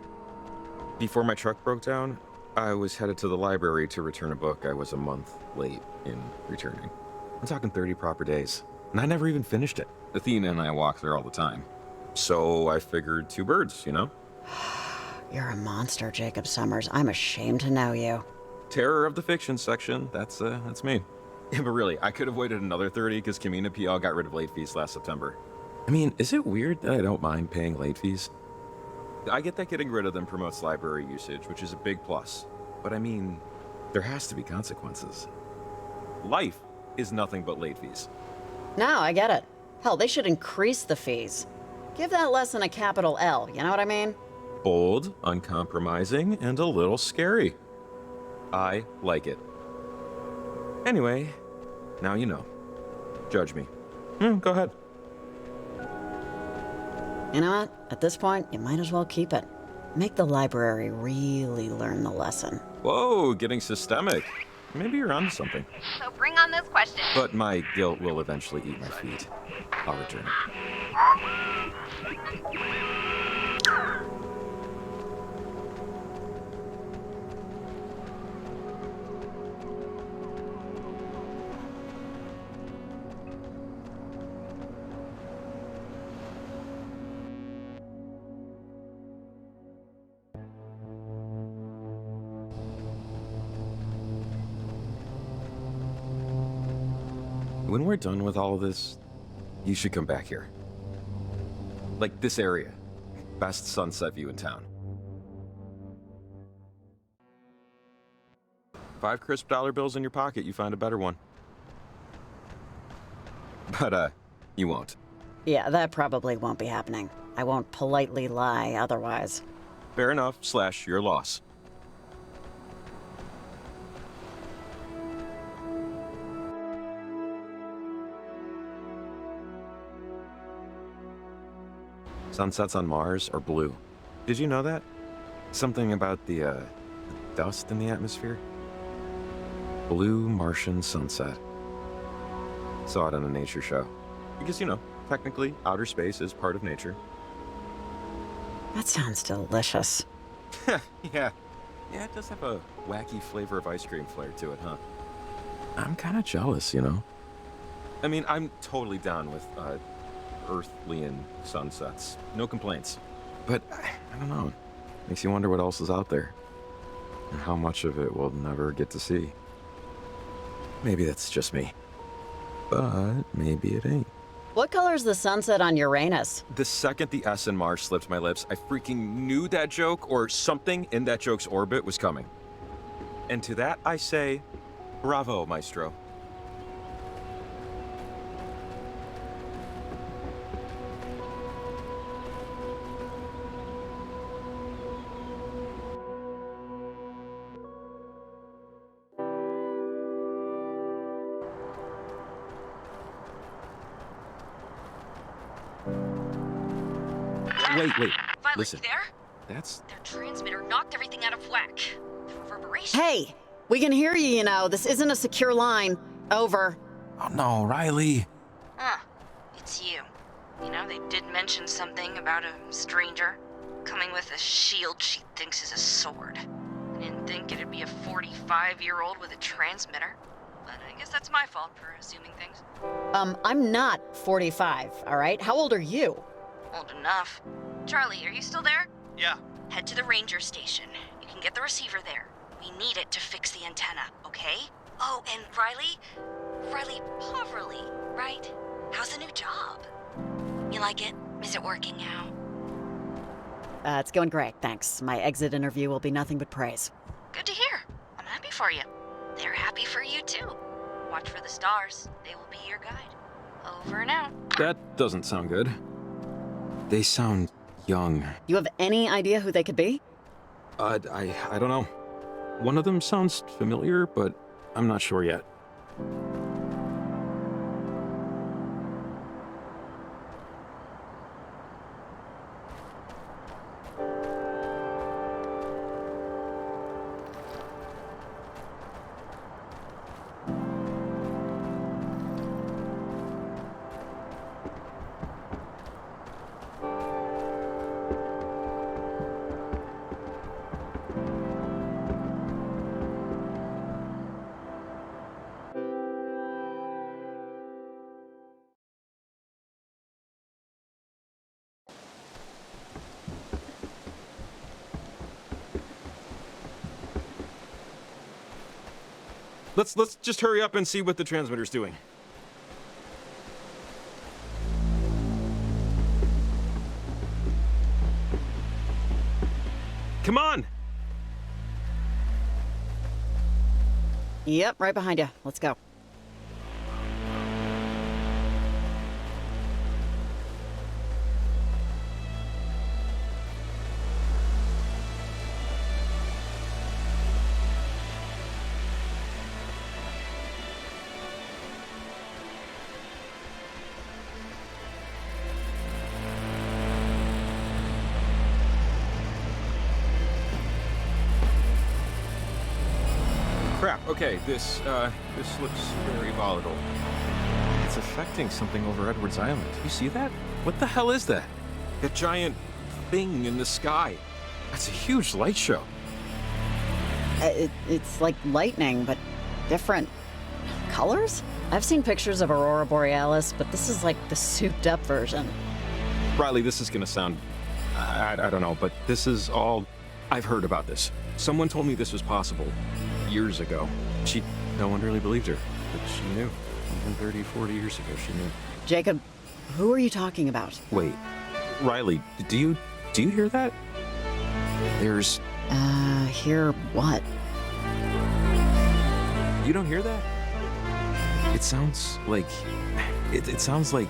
Before my truck broke down, I was headed to the library to return a book I was a month late in returning. I'm talking 30 proper days, and I never even finished it. Athena and I walk there all the time. So I figured 2 birds, you know? You're a monster, Jacob Summers. I'm ashamed to know you. Terror of the fiction section, that's me. Yeah, but really, I could have waited another 30 because Kamina PL got rid of late fees last September. I mean, is it weird that I don't mind paying late fees? I get that getting rid of them promotes library usage, which is a big plus. But I mean, there has to be consequences. Life is nothing but late fees. No, I get it. Hell, they should increase the fees. Give that lesson a capital L, you know what I mean? Bold, uncompromising, and a little scary. I like it. Anyway, now you know. Judge me. Go ahead. You know what? At this point, you might as well keep it. Make the library really learn the lesson. Whoa, getting systemic. Maybe you're onto something. So bring on those questions. But my guilt will eventually eat my feet. I'll return it. When we're done with all of this, you should come back here. Like this area. Best sunset view in town. 5 crisp dollar bills in your pocket, you find a better one. But, you won't. Yeah, that probably won't be happening. I won't politely lie otherwise. Fair enough, / your loss. Sunsets on Mars are blue. Did you know that? Something about the dust in the atmosphere? Blue Martian sunset. Saw it on a nature show. Because, you know, technically, outer space is part of nature. That sounds delicious. Yeah, it does have a wacky flavor of ice cream flair to it, huh? I'm kind of jealous, you know? I mean, I'm totally down with, Earthlian sunsets. No complaints. But, I don't know. Makes you wonder what else is out there. And how much of it we'll never get to see. Maybe that's just me. But maybe it ain't. What color's the sunset on Uranus? The second the S in Mars slipped my lips, I freaking knew that joke or something in that joke's orbit was coming. And to that I say, bravo, maestro. Wait. Violet, Listen. you there? That's... Their transmitter knocked everything out of whack. The reverberation. Hey! We can hear you, you know. This isn't a secure line. Over. Oh no, Riley. It's you. You know, they did mention something about a stranger coming with a shield she thinks is a sword. I didn't think it'd be a 45-year-old with a transmitter. But I guess that's my fault for assuming things. I'm not 45, all right? How old are you? Old enough. Charlie, are you still there? Yeah. Head to the ranger station. You can get the receiver there. We need it to fix the antenna, okay? Oh, and Riley Poverly, right? How's the new job? You like it? Is it working out? It's going great, thanks. My exit interview will be nothing but praise. Good to hear. I'm happy for you. They're happy for you, too. Watch for the stars. They will be your guide. Over and out. That doesn't sound good. They sound young. You have any idea who they could be? I don't know. One of them sounds familiar, but I'm not sure yet. Let's just hurry up and see what the transmitter's doing. Come on! Yep, right behind you. Let's go. Crap, okay, this looks very volatile. It's affecting something over Edwards Island. You see that? What the hell is that? That giant thing in the sky. That's a huge light show. It's like lightning, but different colors? I've seen pictures of Aurora Borealis, but this is like the souped-up version. Riley, this is gonna sound... I don't know, but this is all... I've heard about this. Someone told me this was possible years ago. No one really believed her, but she knew. Even 30, 40 years ago, she knew. Jacob, who are you talking about? Wait, Riley, do you hear that? There's... Hear what? You don't hear that? It sounds like... It sounds like...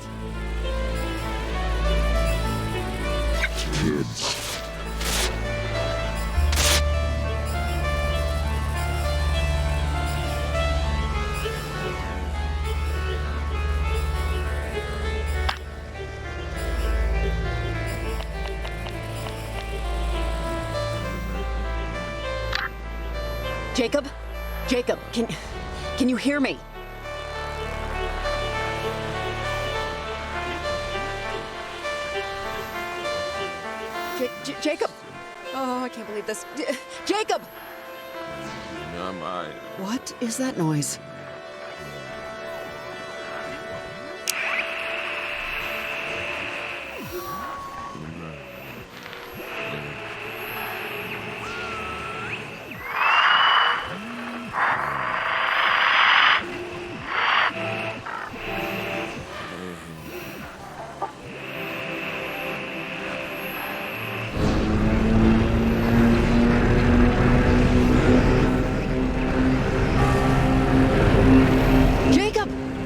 Kids. Jacob? Jacob, can you hear me? Jacob! Oh, I can't believe this. Jacob! What is that noise?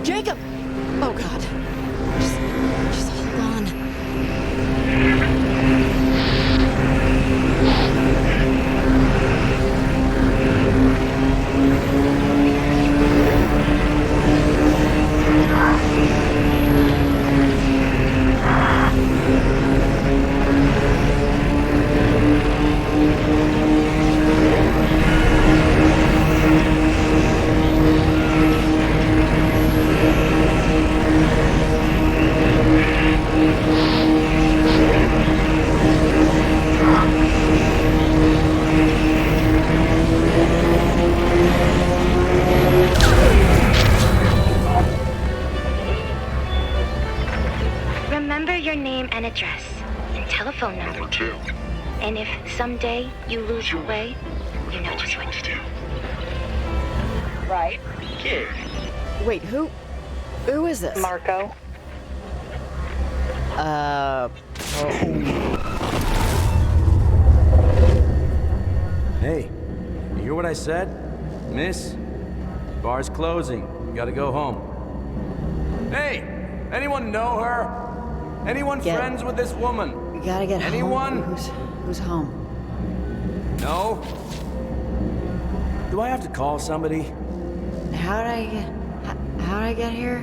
Jacob! Oh, God. Just hold on. Remember your name and address, and telephone number. Number 2. And if someday you lose your way, you know just what to do. Right. Kid. Wait, who is this? Marco. Hey, you hear what I said? Miss, bar's closing. You gotta go home. Hey, anyone know her? Anyone friends with this woman? We gotta get Anyone? home. Who's home? No? Do I have to call somebody? How'd I get here?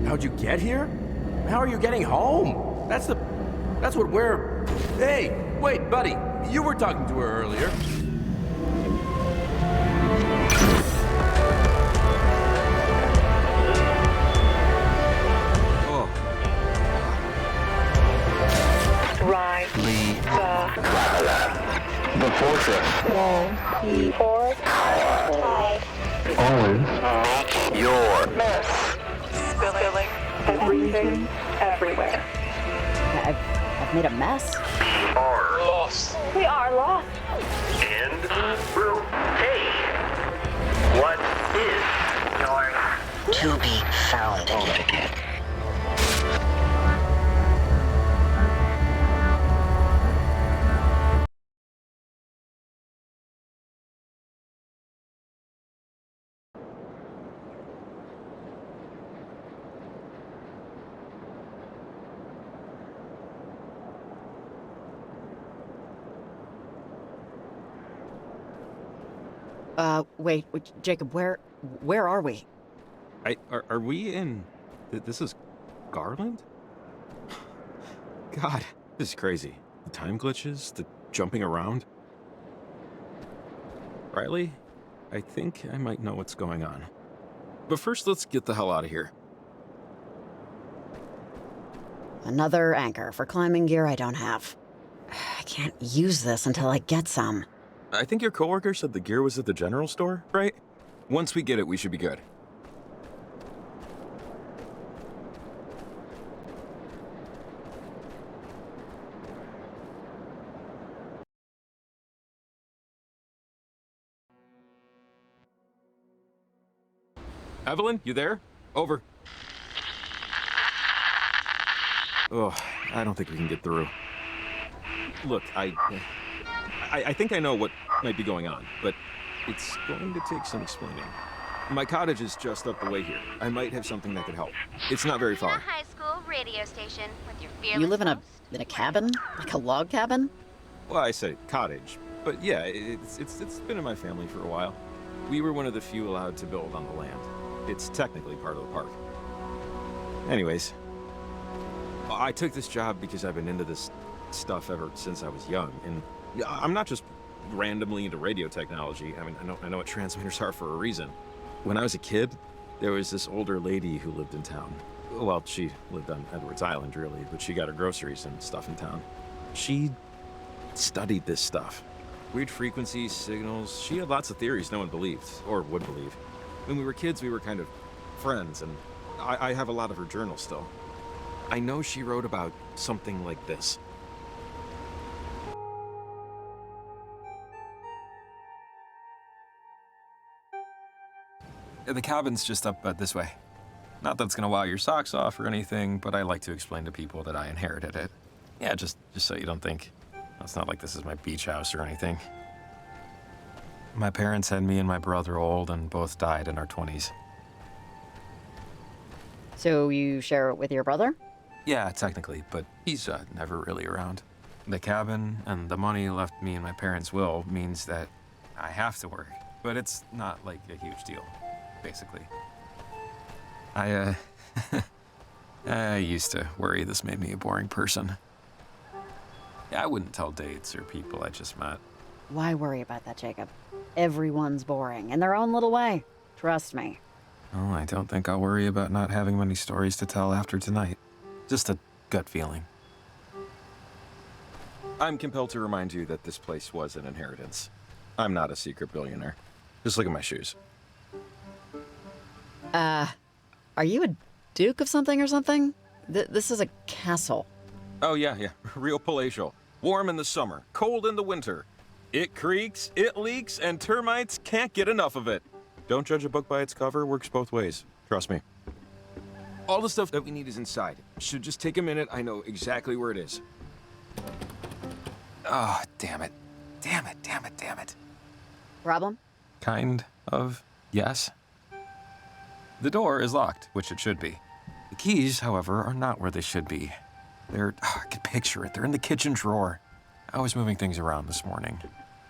How'd you get here? How are you getting home? That's what we're... Hey, wait, buddy. You were talking to her earlier. Oh. Right. The fortress. Always make your mess. Spilling everything everywhere. I've made a mess? We are lost. We are lost. And will pay. What is your to be found ticket? Wait, Jacob, where are we? Are we in... This is Garland? God, this is crazy. The time glitches, the jumping around. Riley, I think I might know what's going on. But first, let's get the hell out of here. Another anchor for climbing gear I don't have. I can't use this until I get some. I think your coworker said the gear was at the general store, right? Once we get it, we should be good. Evelyn, you there? Over. Oh, I don't think we can get through. Look, I think I know what might be going on, but it's going to take some explaining. My cottage is just up the way here. I might have something that could help. It's not very far. A high school radio station with your fearless You live in host. a cabin? Like a log cabin? Well, I say cottage, but yeah, it's been in my family for a while. We were one of the few allowed to build on the land. It's technically part of the park. Anyways, I took this job because I've been into this stuff ever since I was young, and I'm not just randomly into radio technology. I mean, I know what transmitters are for a reason. When I was a kid, there was this older lady who lived in town. Well, she lived on Edwards Island, really, but she got her groceries and stuff in town. She studied this stuff. Weird frequencies, signals. She had lots of theories no one believed, or would believe. When we were kids, we were kind of friends, and I have a lot of her journals still. I know she wrote about something like this. The cabin's just up this way. Not that it's gonna wow your socks off or anything, but I like to explain to people that I inherited it. Yeah, just so you don't think. It's not like this is my beach house or anything. My parents had me and my brother old and both died in our 20s. So you share it with your brother? Yeah, technically, but he's never really around. The cabin and the money left me in my parents' will means that I have to work, but it's not like a huge deal, basically. I used to worry this made me a boring person. Yeah, I wouldn't tell dates or people I just met. Why worry about that, Jacob? Everyone's boring in their own little way. Trust me. Oh, I don't think I'll worry about not having many stories to tell after tonight. Just a gut feeling. I'm compelled to remind you that this place was an inheritance. I'm not a secret billionaire. Just look at my shoes. Are you a duke of something or something? This is a castle. Oh, yeah. Real palatial. Warm in the summer, cold in the winter. It creaks, it leaks, and termites can't get enough of it. Don't judge a book by its cover, works both ways. Trust me. All the stuff that we need is inside. Should just take a minute, I know exactly where it is. Oh, damn it. Problem? Kind of, yes. The door is locked, which it should be. The keys, however, are not where they should be. I can picture it. They're in the kitchen drawer. I was moving things around this morning,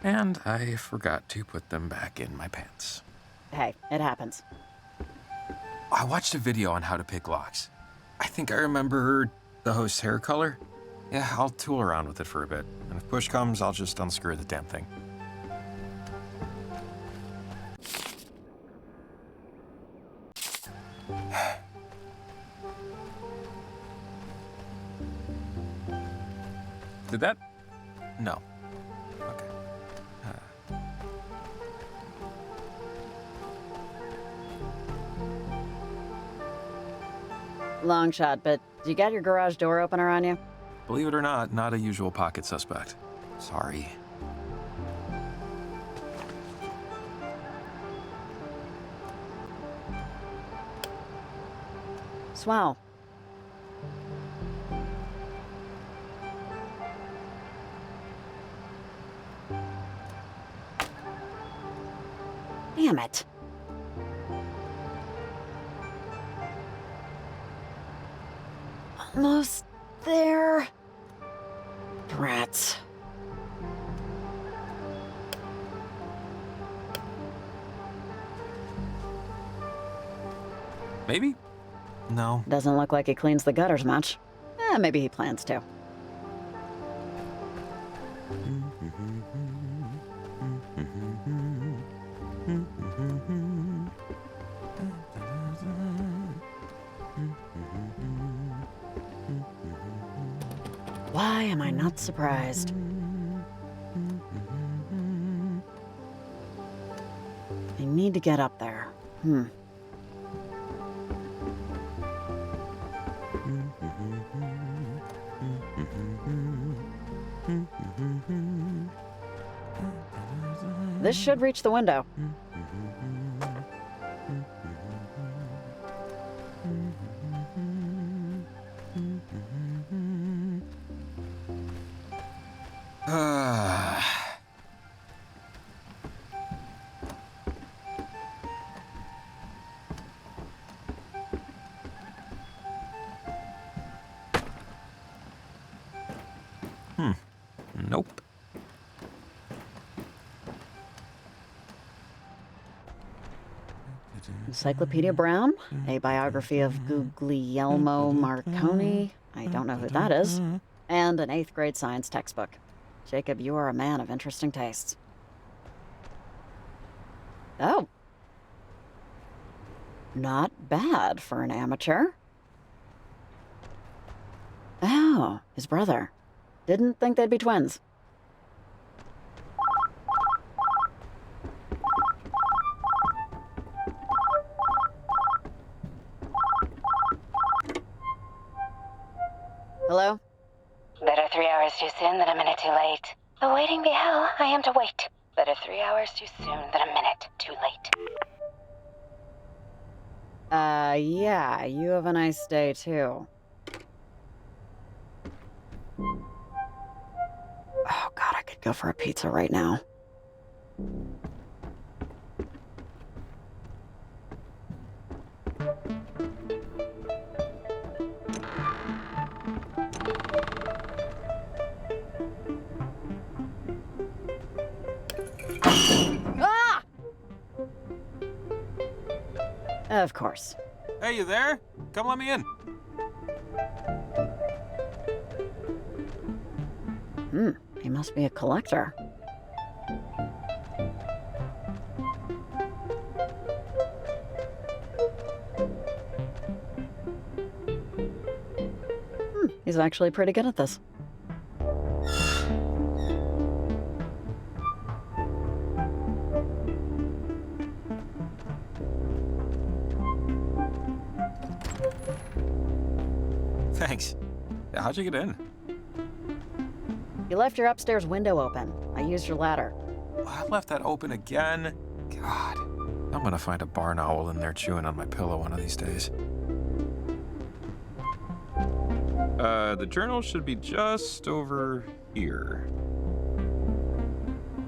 and I forgot to put them back in my pants. Hey, it happens. I watched a video on how to pick locks. I think I remember the host's hair color. Yeah, I'll tool around with it for a bit, and if push comes, I'll just unscrew the damn thing. Did that? No. Okay. Long shot, but you got your garage door opener on you? Believe it or not a usual pocket suspect. Sorry. Swell. Damn it. Almost there. Brats. Maybe? No. Doesn't look like he cleans the gutters much. Maybe he plans to. Why am I not surprised? I need to get up there. This should reach the window. Nope. Encyclopedia Brown, a biography of Guglielmo Marconi, I don't know who that is, and an 8th grade science textbook. Jacob, you are a man of interesting tastes. Oh. Not bad for an amateur. Oh, his brother. Didn't think they'd be twins. Hello? Better 3 hours too soon than a minute too late. Though waiting be hell, I am to wait. Better 3 hours too soon than a minute too late. Yeah, you have a nice day too. Oh God, I could go for a pizza right now. Ah! Of course. Hey, you there? Come let me in. He must be a collector. He's actually pretty good at this. Thanks. How'd you get in? You left your upstairs window open. I used your ladder. I left that open again. God, I'm gonna find a barn owl in there chewing on my pillow one of these days. The journal should be just over here.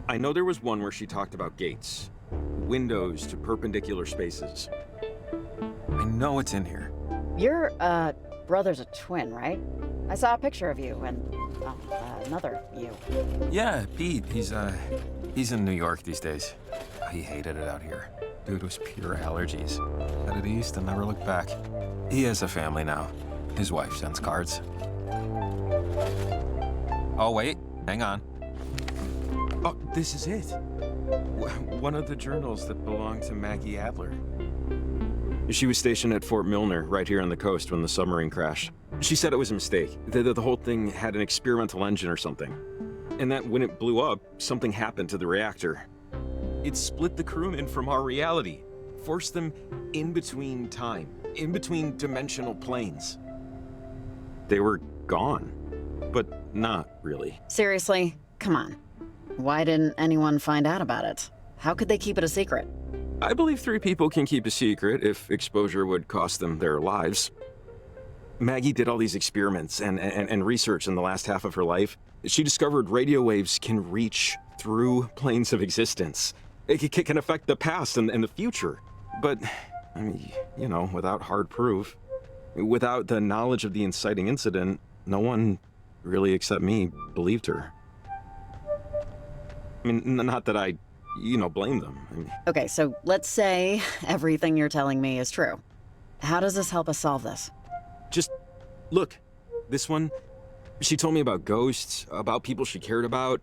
I know there was one where she talked about gates, windows to perpendicular spaces. I know it's in here. Your, brother's a twin, right? I saw a picture of you and, another you. Yeah, Pete. He's in New York these days. He hated it out here. Dude was pure allergies. Headed east and never looked back. He has a family now. His wife sends cards. Oh, wait. Hang on. Oh, this is it. One of the journals that belonged to Maggie Adler. She was stationed at Fort Milner, right here on the coast, when the submarine crashed. She said it was a mistake, that the whole thing had an experimental engine or something. And that when it blew up, something happened to the reactor. It split the crewmen from our reality, forced them in between time, in between dimensional planes. They were gone, but not really. Seriously? Come on. Why didn't anyone find out about it? How could they keep it a secret? I believe 3 people can keep a secret if exposure would cost them their lives. Maggie did all these experiments and research in the last half of her life. She discovered radio waves can reach through planes of existence. It can affect the past and the future. But, I mean, you know, without hard proof, without the knowledge of the inciting incident, no one, really except me, believed her. I mean, not that I, blame them. I mean, Okay, so let's say everything you're telling me is true. How does this help us solve this? just, look, this one, she told me about ghosts, about people she cared about.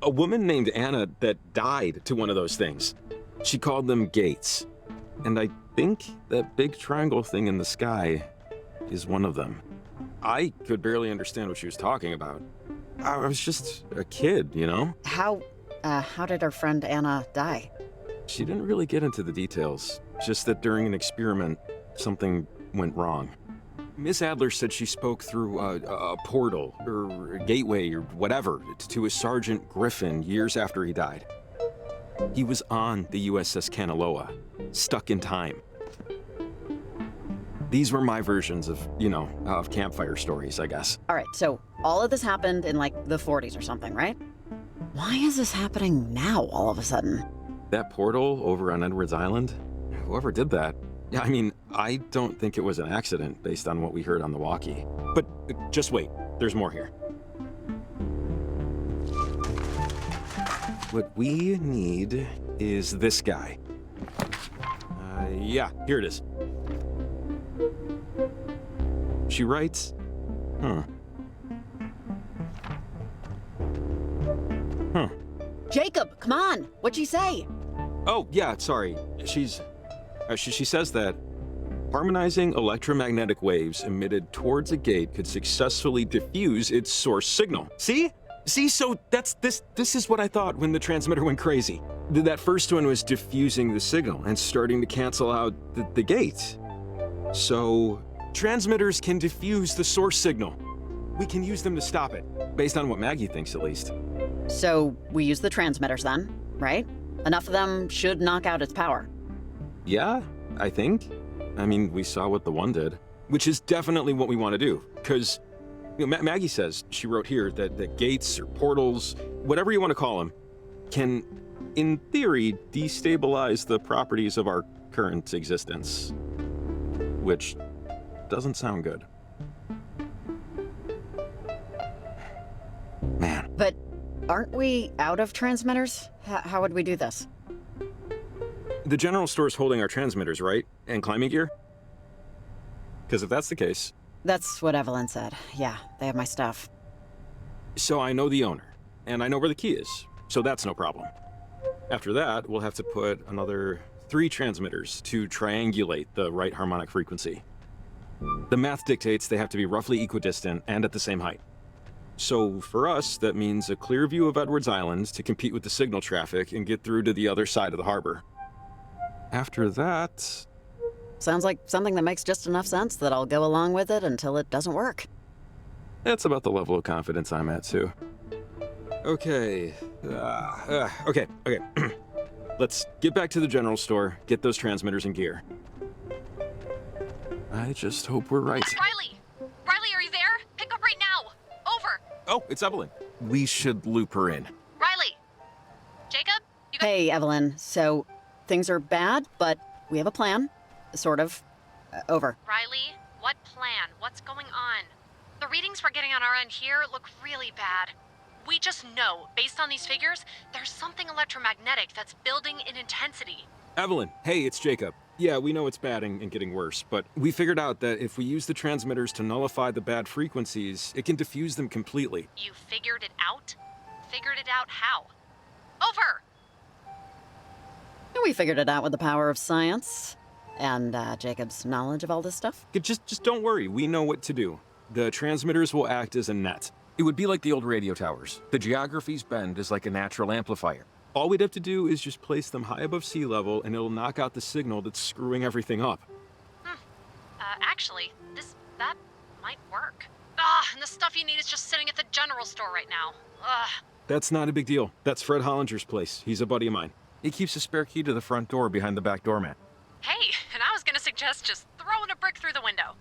A woman named Anna that died to one of those things. She called them gates. And I think that big triangle thing in the sky is one of them. I could barely understand what she was talking about. I was just a kid, you know? How did our friend Anna die? She didn't really get into the details, just that during an experiment, something went wrong. Miss Adler said she spoke through a portal, or a gateway, or whatever, to a Sergeant Griffin years after he died. He was on the USS Kanaloa, stuck in time. These were my versions of, of campfire stories, I guess. All right, so all of this happened in like the 40s or something, right? Why is this happening now all of a sudden? That portal over on Edwards Island? Whoever did that, I mean, I don't think it was an accident based on what we heard on the walkie. But just wait, there's more here. What we need is this guy. Yeah, here it is. She writes, Jacob, come on, what'd she say? Oh, yeah, sorry. She says that harmonizing electromagnetic waves emitted towards a gate could successfully diffuse its source signal. See? So this is what I thought when the transmitter went crazy. That first one was diffusing the signal and starting to cancel out the gate. So transmitters can diffuse the source signal. We can use them to stop it, based on what Maggie thinks at least. So we use the transmitters then, right? Enough of them should knock out its power. Yeah, I think. I mean, we saw what the one did, which is definitely what we want to do, because Maggie says, she wrote here, that gates or portals, whatever you want to call them, can, in theory, destabilize the properties of our current existence. Which doesn't sound good. Man. But aren't we out of transmitters? How would we do this? The general store's holding our transmitters, right? And climbing gear? Because if that's the case... That's what Evelyn said. Yeah, they have my stuff. So I know the owner, and I know where the key is, so that's no problem. After that, we'll have to put another 3 transmitters to triangulate the right harmonic frequency. The math dictates they have to be roughly equidistant and at the same height. So for us, that means a clear view of Edwards Island to compete with the signal traffic and get through to the other side of the harbor. After that... Sounds like something that makes just enough sense that I'll go along with it until it doesn't work. That's about the level of confidence I'm at, too. Okay. Okay. Let's get back to the general store, get those transmitters in gear. I just hope we're right. Riley! Riley, are you there? Pick up right now! Over! Oh, it's Evelyn. We should loop her in. Riley! Jacob? Hey, Evelyn. So, things are bad, but we have a plan. Sort of. Over. Riley, what plan? What's going on? The readings we're getting on our end here look really bad. We just know, based on these figures, there's something electromagnetic that's building in intensity. Evelyn, hey, it's Jacob. Yeah, we know it's bad and getting worse, but we figured out that if we use the transmitters to nullify the bad frequencies, it can diffuse them completely. You figured it out? Figured it out how? Over! We figured it out with the power of science. And Jacob's knowledge of all this stuff? Just don't worry, we know what to do. The transmitters will act as a net. It would be like the old radio towers. The geography's bend is like a natural amplifier. All we'd have to do is just place them high above sea level and it'll knock out the signal that's screwing everything up. Actually, that might work. And the stuff you need is just sitting at the general store right now. That's not a big deal. That's Fred Hollinger's place. He's a buddy of mine. He keeps a spare key to the front door behind the back doormat. Hey, and I was gonna suggest just throwing a brick through the window.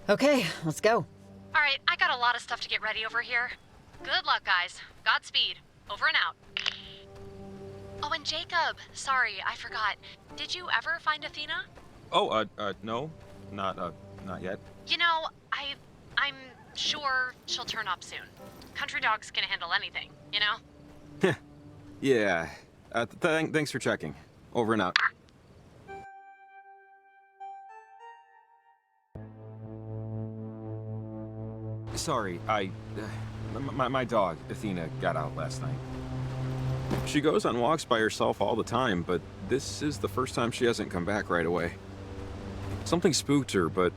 Okay, let's go. All right, I got a lot of stuff to get ready over here. Good luck, guys. Godspeed. Over and out. Oh, and Jacob, sorry, I forgot. Did you ever find Athena? Oh, no. Not yet. You know, I'm sure she'll turn up soon. Country dogs can handle anything, you know? Yeah. Thanks for checking. Over and out. Sorry, my dog, Athena, got out last night. She goes on walks by herself all the time, but this is the first time she hasn't come back right away. Something spooked her, but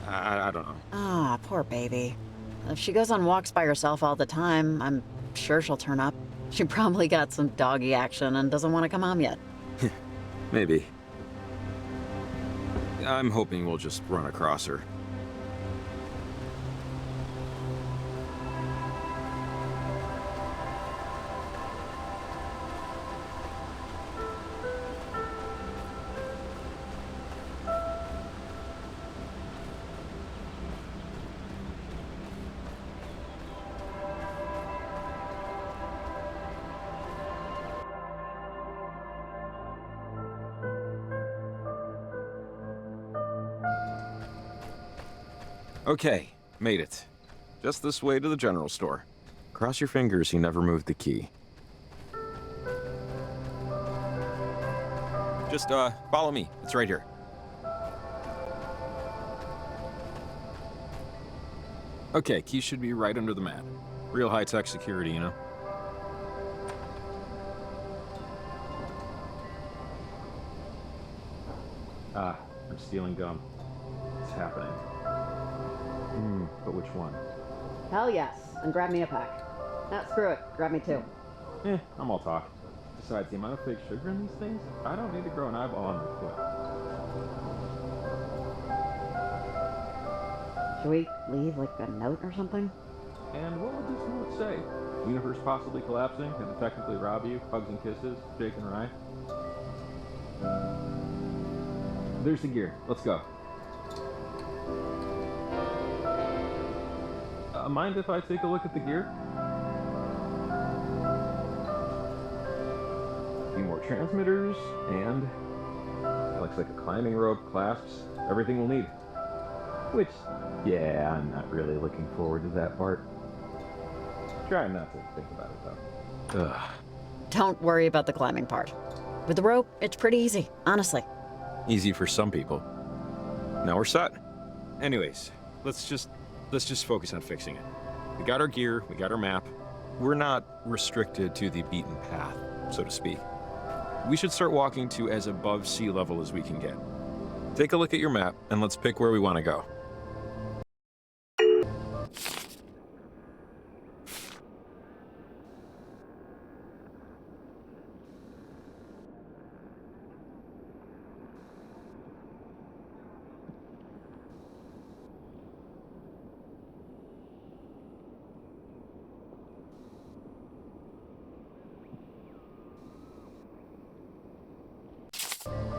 I don't know. Ah, poor baby. If she goes on walks by herself all the time, I'm sure she'll turn up. She probably got some doggy action and doesn't want to come home yet. Maybe. I'm hoping we'll just run across her. Okay, made it. Just this way to the general store. Cross your fingers he never moved the key. Just, follow me. It's right here. Okay, key should be right under the mat. Real high-tech security, you know? Ah, I'm stealing gum. It's happening. But which one? Hell yes, and grab me a pack. Nah, screw it, grab me two. I'm all talk. Besides, the amount of fake sugar in these things, I don't need to grow an eyeball on my foot. Should we leave, like, a note or something? And what would this note say? Universe possibly collapsing, and to technically rob you, hugs and kisses, Jake and Ryan. There's the gear. Let's go. Mind if I take a look at the gear? A few more transmitters, and looks like a climbing rope, clasps, everything we'll need. Which, yeah, I'm not really looking forward to that part. Try not to think about it, though. Ugh. Don't worry about the climbing part. With the rope, it's pretty easy, honestly. Easy for some people. Now we're set. Anyways, let's just focus on fixing it. We got our gear, we got our map. We're not restricted to the beaten path, so to speak. We should start walking to as above sea level as we can get. Take a look at your map, and let's pick where we want to go.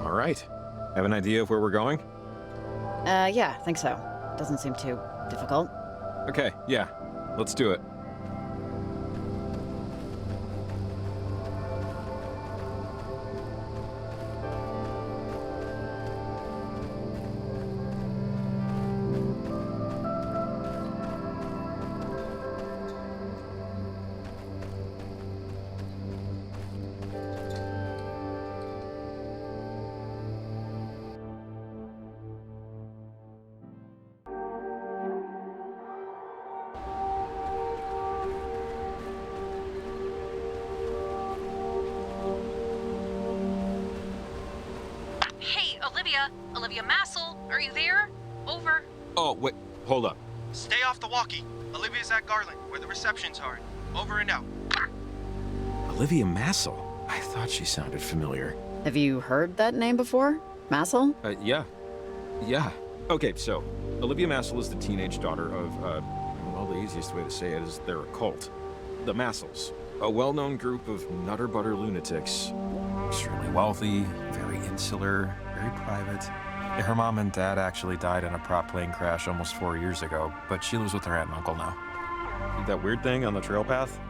All right. Have an idea of where we're going? Yeah, I think so. Doesn't seem too difficult. Okay, yeah. Let's do it. Olivia Massel, are you there? Over. Oh, wait, hold up. Stay off the walkie. Olivia's at Garland, where the receptions are. Over and out. Olivia Massel? I thought she sounded familiar. Have you heard that name before? Massel? Yeah. Yeah. Okay, so, Olivia Massel is the teenage daughter of, well, the easiest way to say it is they're a cult. The Massels. A well-known group of nutter-butter lunatics. Extremely wealthy, very insular, very private. Her mom and dad actually died in a prop plane crash almost 4 years ago, but she lives with her aunt and uncle now. That weird thing on the trail path?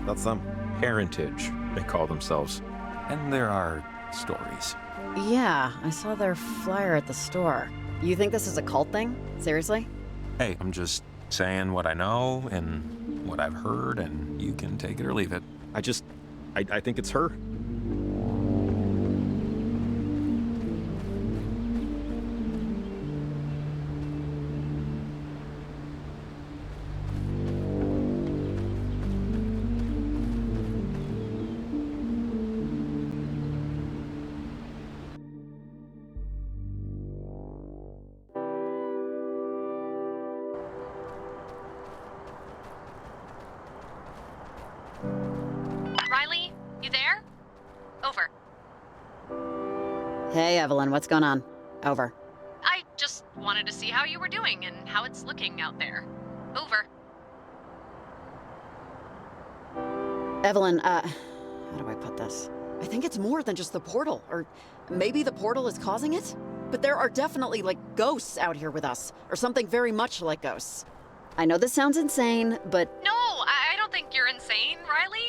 That's them. Heritage, they call themselves. And there are stories. Yeah, I saw their flyer at the store. You think this is a cult thing? Seriously? Hey, I'm just saying what I know and what I've heard, and you can take it or leave it. I think it's her. Riley, you there? Over. Hey, Evelyn, what's going on? Over. I just wanted to see how you were doing and how it's looking out there. Over. Evelyn, how do I put this? I think it's more than just the portal, or maybe the portal is causing it? But there are definitely, like, ghosts out here with us, or something very much like ghosts. I know this sounds insane, but... No, I don't think you're insane, Riley.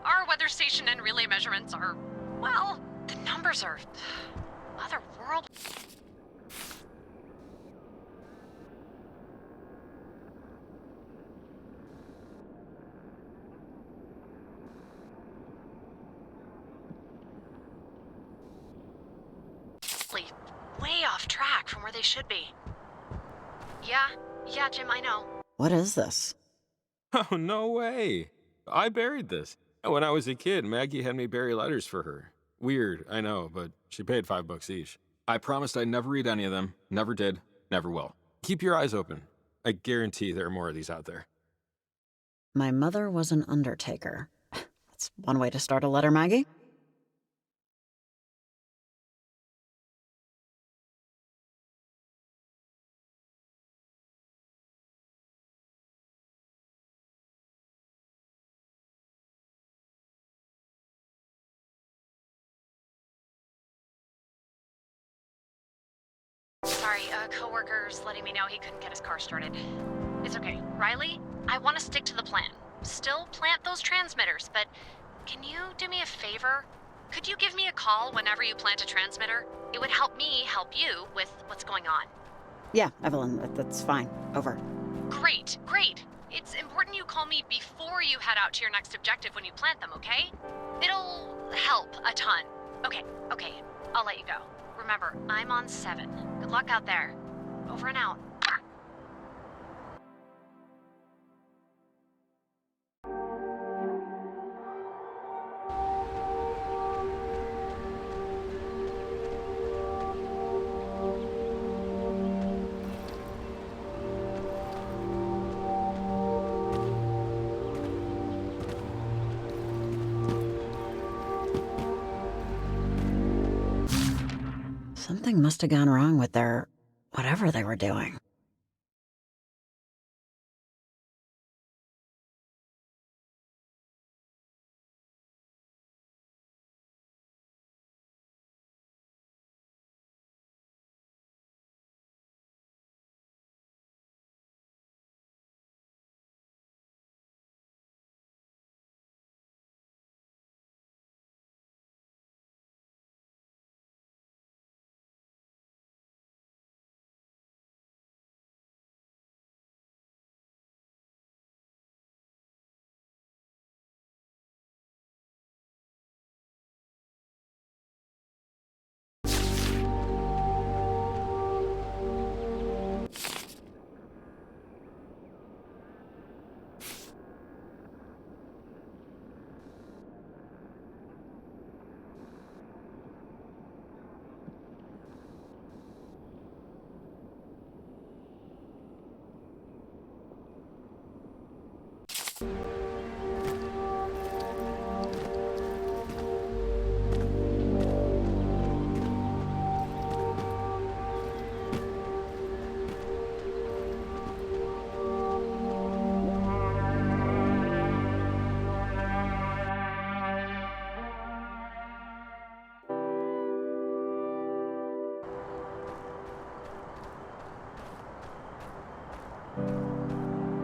Our weather station and relay measurements are, well, the numbers are otherworldly. Way off track from where they should be. Yeah, Jim, I know. What is this? Oh, no way. I buried this. When I was a kid, Maggie had me bury letters for her. Weird, I know, but she paid $5 each. I promised I'd never read any of them. Never did. Never will. Keep your eyes open. I guarantee there are more of these out there. My mother was an undertaker. That's one way to start a letter, Maggie. Sorry, a coworker's letting me know he couldn't get his car started. It's okay. Riley, I want to stick to the plan. Still plant those transmitters, but can you do me a favor? Could you give me a call whenever you plant a transmitter? It would help me help you with what's going on. Yeah, Evelyn, that's fine. Over. Great. It's important you call me before you head out to your next objective when you plant them, okay? It'll help a ton. Okay, I'll let you go. Remember, I'm on 7. Good luck out there. Over and out. Something must have gone wrong with their... whatever they were doing.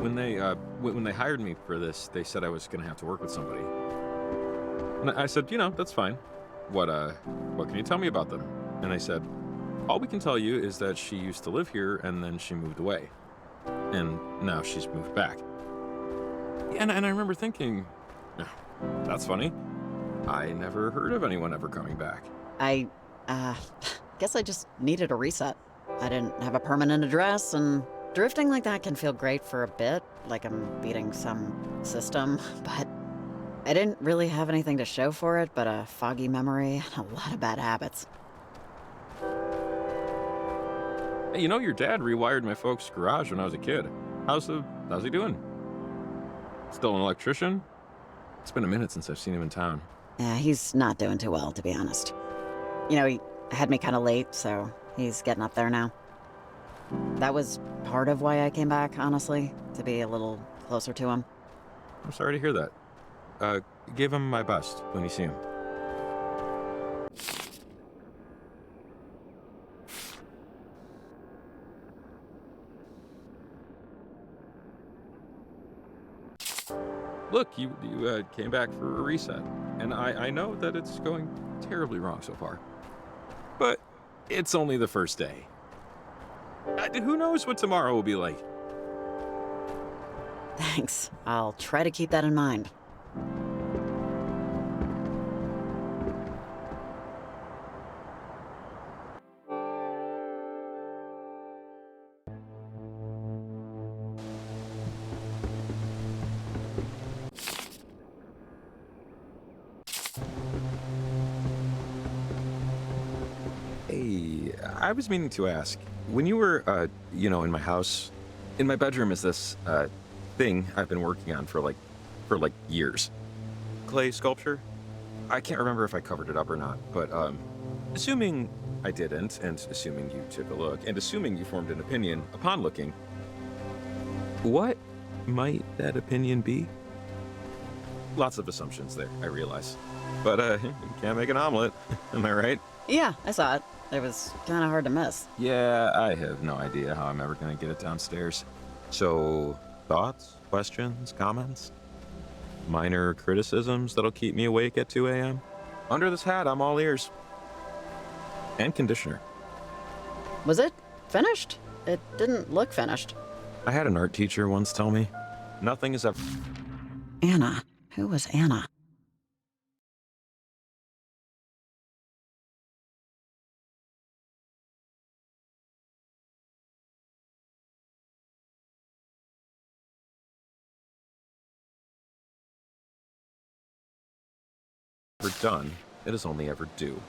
when they hired me for this, they said I was gonna have to work with somebody. And I said, that's fine. What can you tell me about them? And they said, all we can tell you is that she used to live here and then she moved away. And now she's moved back. And I remember thinking, that's funny. I never heard of anyone ever coming back. I guess I just needed a reset. I didn't have a permanent address, and drifting like that can feel great for a bit, like I'm beating some system, but I didn't really have anything to show for it but a foggy memory and a lot of bad habits. Hey, your dad rewired my folks' garage when I was a kid. How's he doing? Still an electrician? It's been a minute since I've seen him in town. Yeah, he's not doing too well, to be honest. He had me kind of late, so he's getting up there now. That was part of why I came back, honestly, to be a little closer to him. I'm sorry to hear that. Give him my best when you see him. Look, you came back for a reset, and I know that it's going terribly wrong so far. But it's only the first day. Who knows what tomorrow will be like? Thanks. I'll try to keep that in mind. Hey, I was meaning to ask, when you were, in my house, in my bedroom is this, thing I've been working on for years. Clay sculpture? I can't remember if I covered it up or not, but, assuming I didn't, and assuming you took a look, and assuming you formed an opinion upon looking, what might that opinion be? Lots of assumptions there, I realize. But, you can't make an omelet, am I right? Yeah, I saw it. It was kind of hard to miss. Yeah, I have no idea how I'm ever gonna get it downstairs. So, thoughts, questions, comments? Minor criticisms that'll keep me awake at 2 a.m.? Under this hat, I'm all ears. And conditioner. Was it finished? It didn't look finished. I had an art teacher once tell me, nothing is ever... Anna. Who was Anna? done, it is only ever due.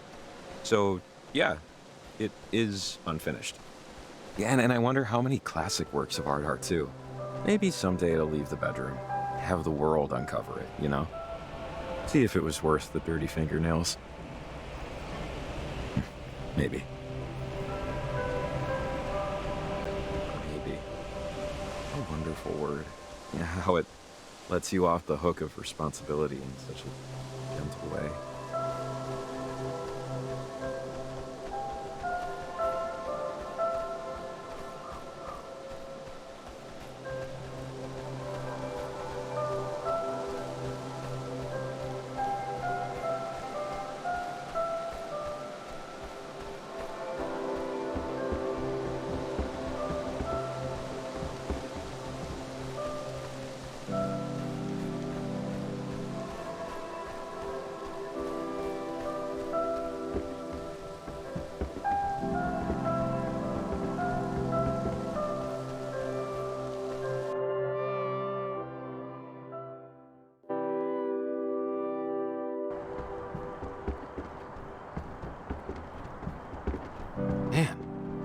So, yeah, it is unfinished. Yeah, and I wonder how many classic works of art are too. Maybe someday it'll leave the bedroom, have the world uncover it, you know? See if it was worth the dirty fingernails. Maybe. Maybe. A wonderful word. Yeah, how it lets you off the hook of responsibility in such a gentle way. Man,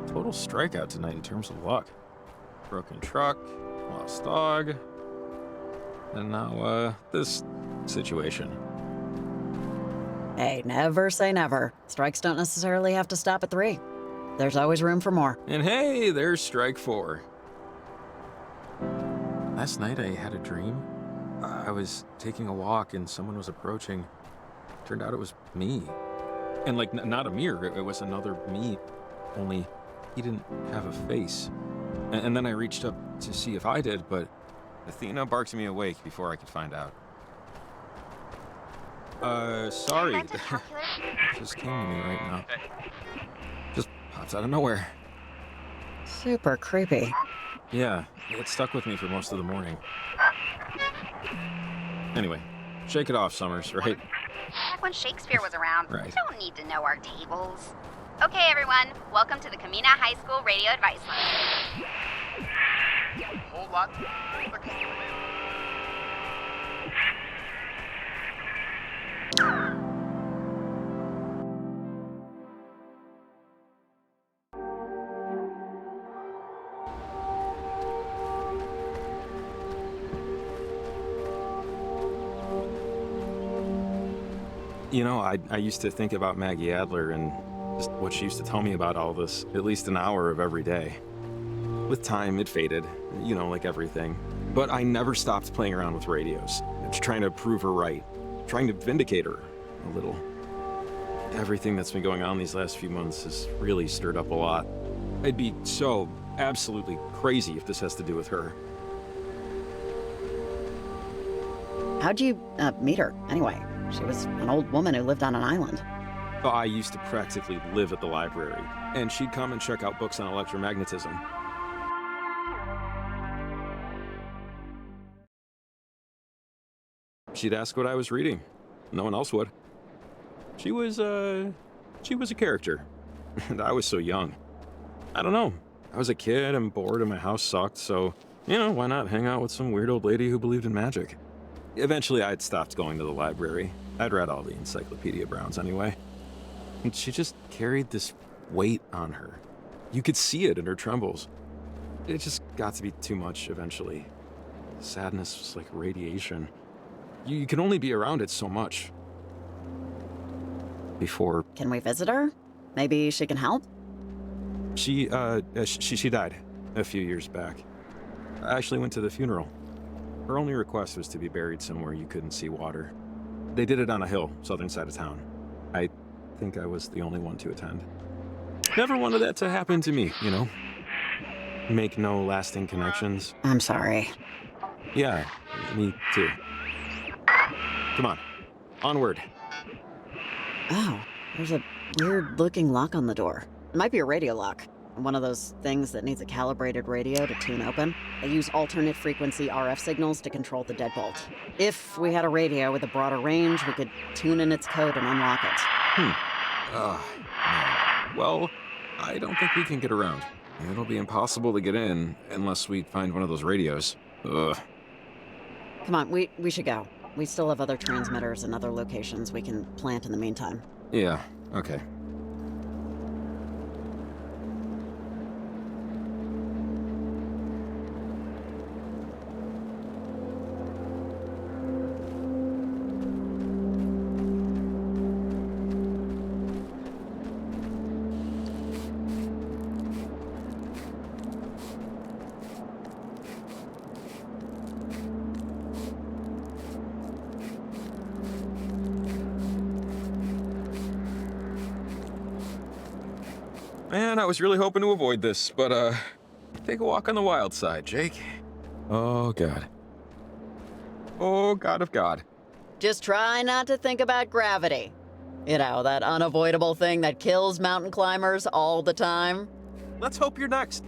total strikeout tonight in terms of luck. Broken truck, lost dog, and now, this situation. Hey, never say never. Strikes don't necessarily have to stop at 3. There's always room for more. And hey, there's strike 4. Last night I had a dream. I was taking a walk and someone was approaching. Turned out it was me. And like, not a mirror, it was another me. Only he didn't have a face. And then I reached up to see if I did, but Athena barked me awake before I could find out. Sorry. It just came to me right now. Just pops out of nowhere. Super creepy. Yeah, it stuck with me for most of the morning. Anyway, shake it off, Summers, right? Back when Shakespeare was around, Right. we don't need to know our tables. Okay, everyone, welcome to the Camina High School Radio Advice Line. Whole lot. You know, I used to think about Maggie Adler and just what she used to tell me about all this, at least an hour of every day. With time, it faded, you know, like everything. But I never stopped playing around with radios, trying to prove her right, trying to vindicate her a little. Everything that's been going on these last few months has really stirred up a lot. I'd be so absolutely crazy if this has to do with her. How'd you meet her, anyway? She was an old woman who lived on an island. I used to practically live at the library, and she'd come and check out books on electromagnetism. She'd ask what I was reading. No one else would. She was a character, and I was so young. I don't know. I was a kid and bored and my house sucked, so, you know, why not hang out with some weird old lady who believed in magic? Eventually, I'd stopped going to the library. I'd read all the Encyclopedia Browns anyway. And she just carried this weight on her. You could see it in her trembles. It just got to be too much eventually. Sadness was like radiation. You can only be around it so much. Before... Can we visit her? Maybe she can help? She died a few years back. I actually went to the funeral. Her only request was to be buried somewhere you couldn't see water. They did it on a hill, southern side of town. I think I was the only one to attend. Never wanted that to happen to me, you know? Make no lasting connections. I'm sorry. Yeah, me too. Come on, onward. Oh, there's a weird-looking lock on the door. It might be a radio lock. One of those things that needs a calibrated radio to tune open. They use alternate frequency RF signals to control the deadbolt. If we had a radio with a broader range, we could tune in its code and unlock it. Man. Well, I don't think we can get around. It'll be impossible to get in unless we find one of those radios. Ugh. Come on, we should go. We still have other transmitters and other locations we can plant in the meantime. Yeah, okay. Man, I was really hoping to avoid this, but, take a walk on the wild side, Jake. Oh, God. Oh, God of God. Just try not to think about gravity. You know, that unavoidable thing that kills mountain climbers all the time. Let's hope you're next.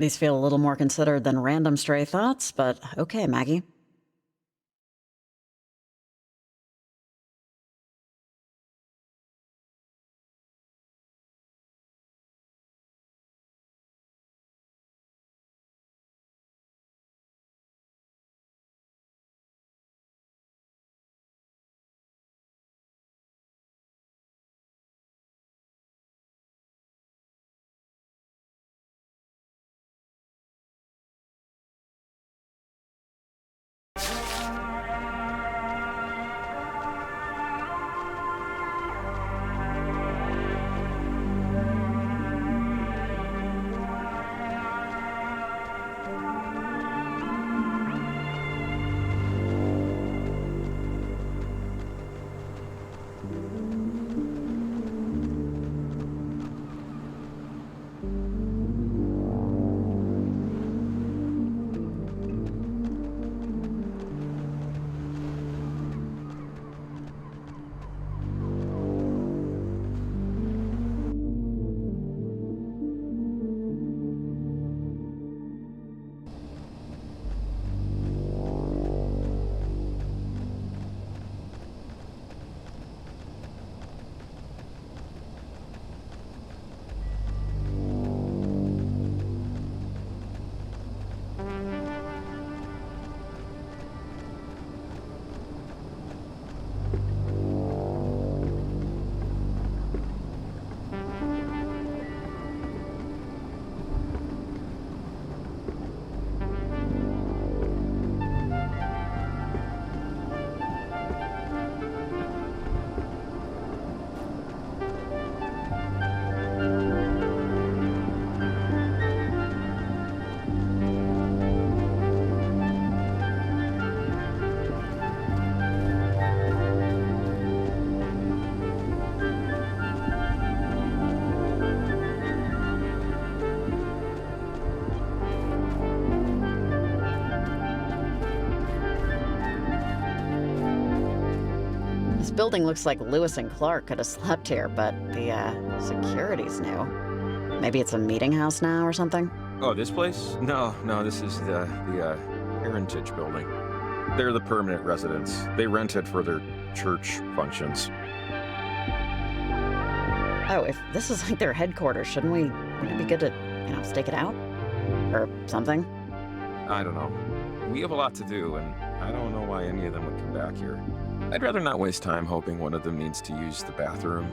These feel a little more considered than random stray thoughts, but okay, Maggie. This building looks like Lewis and Clark could have slept here, but the security's new. Maybe it's a meeting house now or something? Oh, this place? No, this is the Heritage building. They're the permanent residents. They rent it for their church functions. Oh, if this is like their headquarters, wouldn't it be good to, stake it out? Or something? I don't know. We have a lot to do, and I don't know why any of them would come back here. I'd rather not waste time hoping one of them needs to use the bathroom,